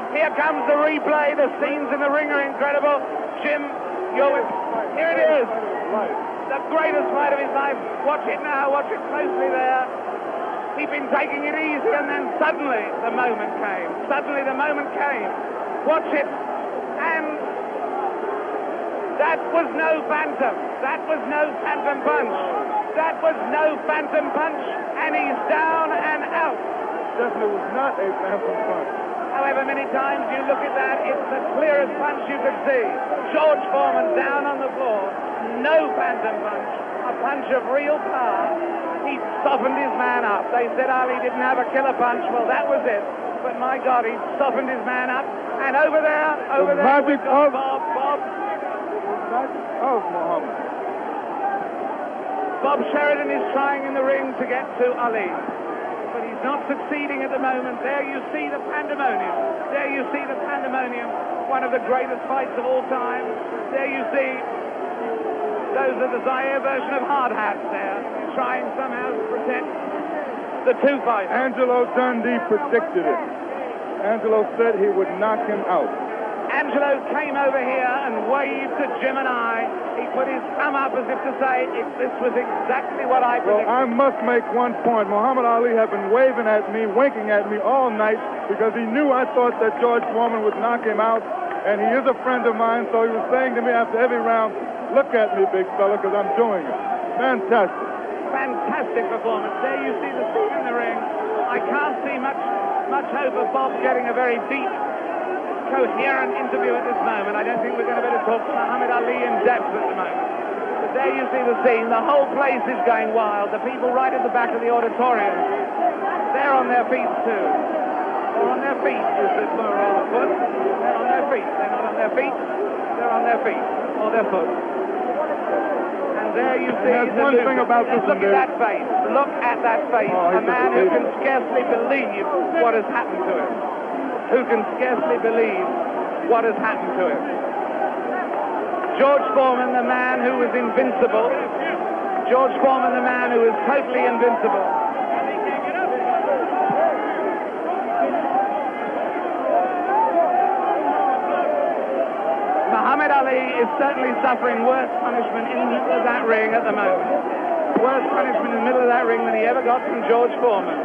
C: Here comes the replay. The scenes in the ring are incredible. Jim, here it is. The greatest fight of his life. Watch it now. Watch it closely there. He'd been taking it easy, and then suddenly the moment came. Watch it. And that was no phantom. That was no phantom punch. And he's down and out.
B: Definitely was not a phantom punch.
C: However many times you look at that, it's the clearest punch you could see. George Foreman down on the floor. No phantom punch. A punch of real power. He softened his man up. They said Ali didn't have a killer punch. Well, that was it. But my God, he softened his man up. And over there,
B: magic of
C: Bob.
B: Of Muhammad.
C: Bob Sheridan is trying in the ring to get to Ali. But he's not succeeding at the moment. There you see the pandemonium. One of the greatest fights of all time. There you see those are the Zaire version of hard hats there, trying somehow to protect the two fighters.
B: Angelo Dundee predicted it. Angelo said he would knock him out.
F: Angelo came over here and waved to Jim and I. He put his thumb up as if to say, this was exactly what I predicted.
B: Well, I must make one point. Muhammad Ali had been waving at me, winking at me all night because he knew I thought that George Foreman would knock him out, and he is a friend of mine, so he was saying to me after every round, look at me, big fella, because I'm doing it. Fantastic.
F: Fantastic performance. There you see the scene in the ring. I can't see much hope of Bob getting a very deep, coherent interview at this moment. I don't think we're going to be able to talk to Muhammad Ali in depth at the moment. But there you see the scene. The whole place is going wild. The people right at the back of the auditorium, they're on their feet too. They're on their feet, is the plural of foot. They're on their feet. They're not on their feet. They're on their feet or their foot. And there you see
B: there's one thing about this
F: look at that face. Look at that face. A man who can scarcely believe what has happened to him. Who can scarcely believe what has happened to him. George Foreman, the man who was invincible. George Foreman, the man who was totally invincible. Muhammad Ali is certainly suffering worse punishment in the middle of that ring at the moment. Worse punishment in the middle of that ring than he ever got from George Foreman.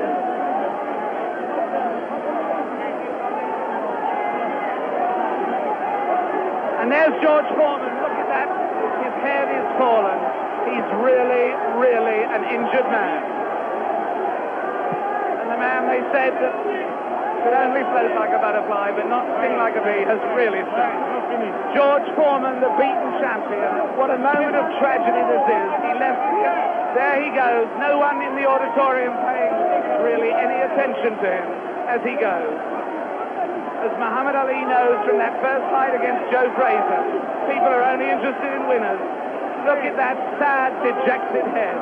F: And there's George Foreman. Look at that. His head is fallen. He's really, really an injured man. And the man they said that could only float like a butterfly but not sting like a bee has really stung. George Foreman, the beaten champion. What a moment of tragedy this is. He left here. There he goes. No one in the auditorium paying really any attention to him as he goes. As Muhammad Ali knows from that first fight against Joe Frazier, people are only interested in winners. Look at that sad, dejected head.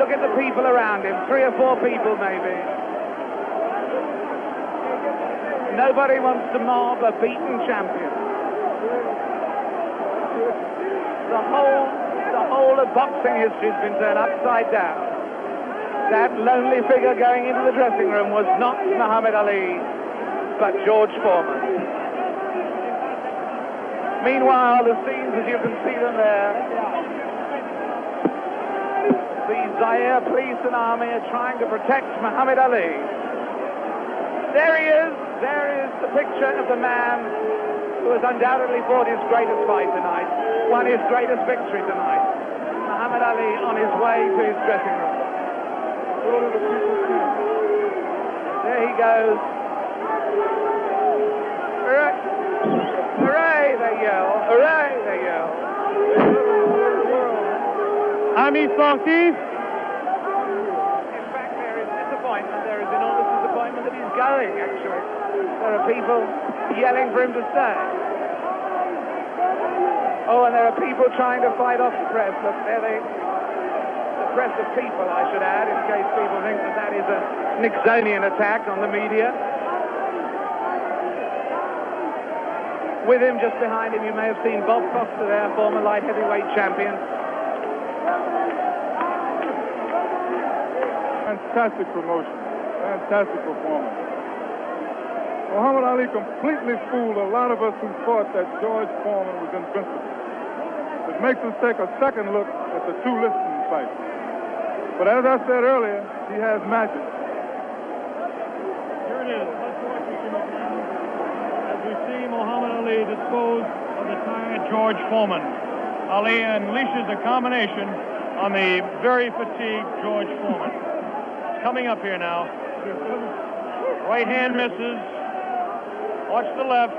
F: Look at the people around him, 3 or 4 people maybe. Nobody wants to mob a beaten champion. The whole of boxing history has been turned upside down. That lonely figure going into the dressing room was not Muhammad Ali, but George Foreman. Meanwhile, the scenes as you can see them there, the Zaire police and army are trying to protect Muhammad Ali. There he is. There is the picture of the man who has undoubtedly fought his greatest fight tonight, won his greatest victory tonight. Muhammad Ali on his way to his dressing room. There he goes. Hooray! Hooray, they yell. Hooray, they yell.
B: Ami Santi.
F: In fact, there is disappointment. There is enormous disappointment that he's going, actually. There are people yelling for him to stay. Oh, and there are people trying to fight off the press. Look, there the press of people, I should add, in case people think that that is a Nixonian attack on the media. With him, just behind him, you may have seen Bob Foster there, former light heavyweight champion.
B: Fantastic promotion. Fantastic performance. Muhammad Ali completely fooled a lot of us who thought that George Foreman was invincible. It makes us take a second look at the 2 listing fights. But as I said earlier, he has magic.
A: Here it is. Let's watch it as we see Muhammad Ali dispose of the tired George Foreman. Ali unleashes a combination on the very fatigued George Foreman. It's coming up here now. Right hand misses. Watch the left.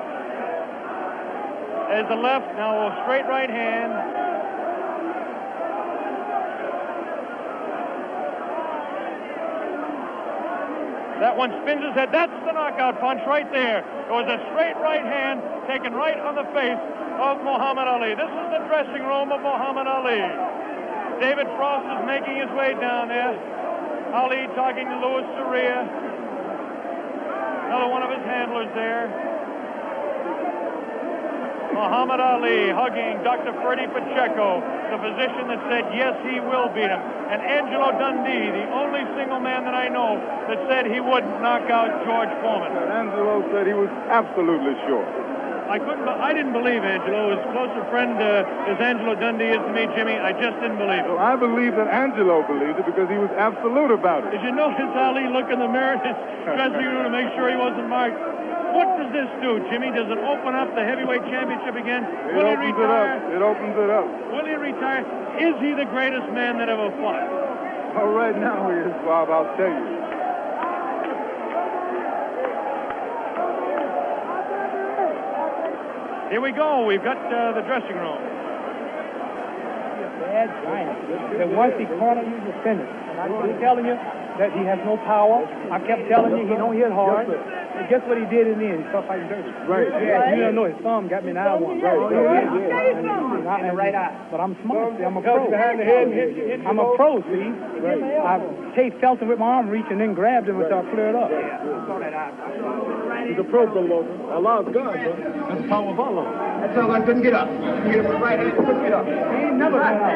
A: There's the left. Now a straight right hand. That one spins his head. That's the knockout punch right there. It was a straight right hand taken right on the face of Muhammad Ali. This is the dressing room of Muhammad Ali. David Frost is making his way down there. Ali talking to Louis Soria. Another one of his handlers there. Muhammad Ali hugging Dr. Freddie Pacheco, the physician that said, yes, he will beat him. And Angelo Dundee, the only single man that I know that said he wouldn't knock out George Foreman.
B: Angelo said he was absolutely sure.
A: I didn't believe Angelo. As close a friend as Angelo Dundee is to me, Jimmy, I just didn't believe it.
B: Well, I believe that Angelo believed it because he was absolute about it.
A: Did you notice Ali look in the mirror in his dressing room to make sure he wasn't marked? What does this do, Jimmy? Does it open up the heavyweight championship again? Will he retire?
B: It opens it up.
A: Will he retire? Is he the greatest man that ever fought?
B: Well, right now he is, Bob, I'll tell you.
A: Here we go. We've got the dressing room.
I: Bad giant. That once he cornered you, you finished. And I was telling you that he has no power. I kept telling you he don't hit hard. And guess what he did in the end? He started fighting dirty.
B: Right.
I: Yeah, you don't know his thumb got me in the eye one. Right. And the right eye. But I'm smart. See, I'm a pro. I'm a pro, see. Right. I felt him with my arm reach and then grabbed him until I cleared up.
B: He's a pro, Bill. Allah's God, bro. That's the power of Allah.
I: That's all I couldn't get up. Get him with right hand, couldn't get up. He ain't never got up.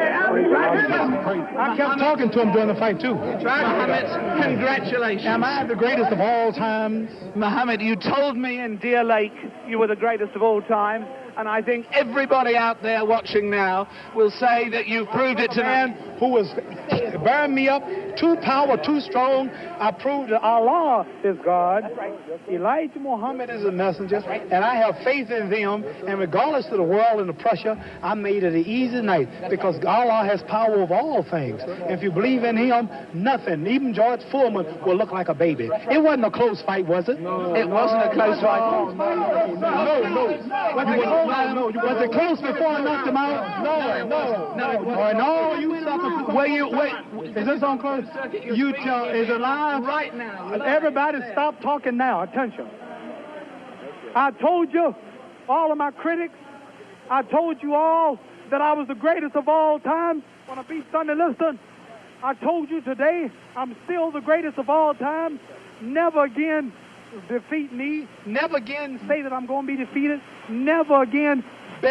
I: I kept talking to him during the fight, too.
C: Mohammed, congratulations.
I: Am I the greatest of all times?
C: Mohammed, you told me in Deer Lake you were the greatest of all time, and I think everybody out there watching now will say that you've proved it tonight.
I: Man who was bearing me up, too powerful, too strong. I proved that Allah is God. Elijah Muhammad is a messenger, and I have faith in them. And regardless of the world and the pressure, I made it an easy night because Allah has power over all things. And if you believe in Him, nothing, even George Foreman, will look like a baby. It wasn't a close fight, was it?
C: It wasn't a close fight.
I: No. Was it close before I knocked him out? No. You suckers. Wait. Is this on close? You tell. Is it live?
C: Right now.
I: Everybody stop talking now. Attention. I told you, all of my critics, I told you all that I was the greatest of all time when I beat Sonny Liston. I told you today I'm still the greatest of all time. Never again defeat me. Never again say that I'm going to be defeated. Never again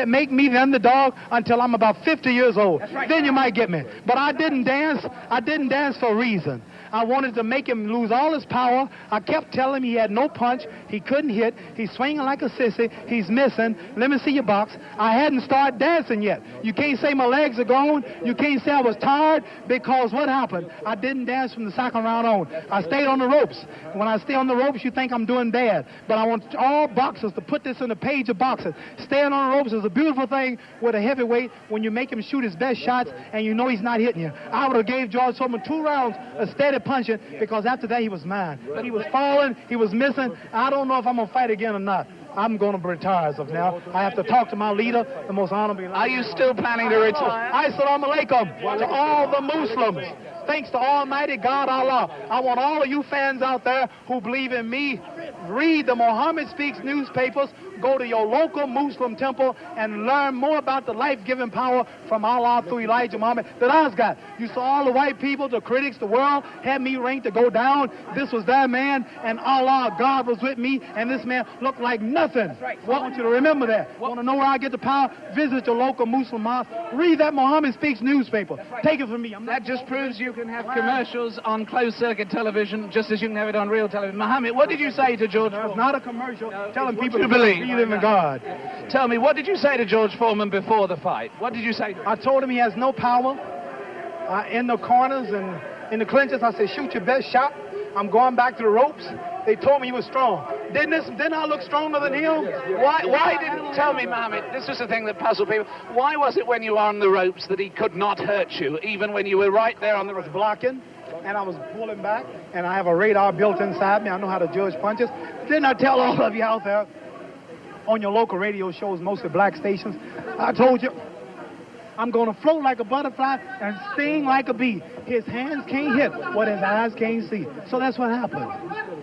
I: make me the underdog until I'm about 50 years old. Right. Then you might get me. But I didn't dance. I didn't dance for a reason. I wanted to make him lose all his power. I kept telling him he had no punch. He couldn't hit. He's swinging like a sissy. He's missing. Let me see your box. I hadn't started dancing yet. You can't say my legs are gone. You can't say I was tired because what happened? I didn't dance from the second round on. I stayed on the ropes. When I stay on the ropes, you think I'm doing bad. But I want all boxers to put this in the page of boxing. Staying on the ropes is a beautiful thing with a heavyweight when you make him shoot his best shots and you know he's not hitting you. I would have gave George Foreman 2 rounds of steady punching because after that he was mine. But he was falling, he was missing. I don't know if I'm going to fight again or not. I'm going to retire as of now. I have to talk to my leader, the most honorable.
C: Are you still planning to retire?
I: Assalamu alaikum to all the Muslims. Thanks to Almighty God Allah. I want all of you fans out there who believe in me, read the Muhammad Speaks newspapers, go to your local Muslim temple and learn more about the life-giving power from Allah through Elijah Muhammad that I've got. You saw all the white people, the critics, the world had me ranked to go down. This was their man, and Allah, God was with me, and this man looked like nothing. I want you to remember that. Want to know where I get the power? Visit your local Muslim mosque. Read that Muhammad Speaks newspaper. Take it from me.
C: That just proves you can have commercials on closed-circuit television just as you can have it on real television. Mohammed, what did you say to George Foreman?
I: It's not a commercial telling people to
C: believe
I: in God.
C: Tell me, what did you say to George Foreman before the fight? What did you say to him?
I: I told him he has no power in the corners and in the clinches. I said, shoot your best shot. I'm going back to the ropes. They told me he was strong. Didn't I look stronger than him?
C: Why didn't tell me, Mohammed? This was the thing that puzzled people. Why was it when you were on the ropes that he could not hurt you, even when you were right there on the ropes?
I: Blocking, and I was pulling back, and I have a radar built inside me. I know how to judge punches. Didn't I tell all of you out there on your local radio shows, mostly black stations? I told you, I'm going to float like a butterfly and sting like a bee. His hands can't hit what his eyes can't see. So that's what happened.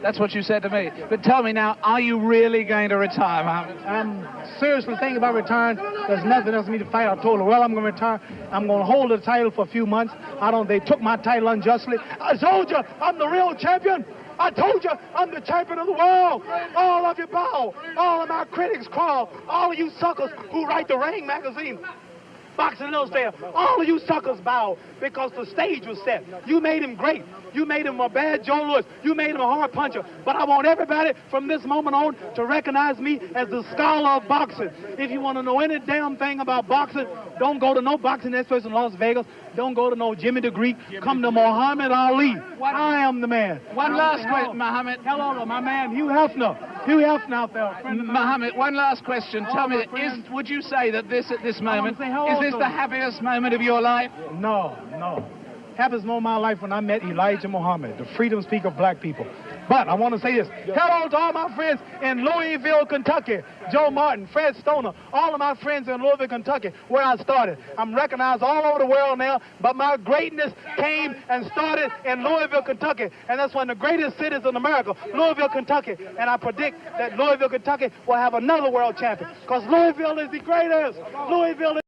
C: That's what you said to me. But tell me now, are you really going to retire, Mohammed?
I: I'm seriously thinking about retiring. There's nothing else for me to fight. I told her, well, I'm going to retire. I'm going to hold the title for a few months. They took my title unjustly. I told you, I'm the real champion. I told you, I'm the champion of the world. All of you bow. All of my critics crawl. All of you suckers who write the Ring magazine, Boxing Illustrated, all of you suckers bow because the stage was set. You made him great. You made him a bad Joe Louis. You made him a hard puncher. But I want everybody from this moment on to recognize me as the scholar of boxing. If you want to know any damn thing about boxing, don't go to no boxing experts in Las Vegas. Don't go to no Jimmy the Greek. Come to Muhammad Ali. I am the man.
C: One last question, Muhammad.
I: Hello, my man, Hugh Hefner. Hugh Hefner out there.
C: Muhammad, one last question. Tell me, would you say that this at this moment, is this the happiest moment of your life?
I: No. Happiest moment of my life when I met Elijah Muhammad, the freedom speaker of black people. But I want to say this. Hello to all my friends in Louisville, Kentucky. Joe Martin, Fred Stoner, all of my friends in Louisville, Kentucky, where I started. I'm recognized all over the world now, but my greatness came and started in Louisville, Kentucky. And that's one of the greatest cities in America, Louisville, Kentucky. And I predict that Louisville, Kentucky will have another world champion, because Louisville is the greatest. Louisville is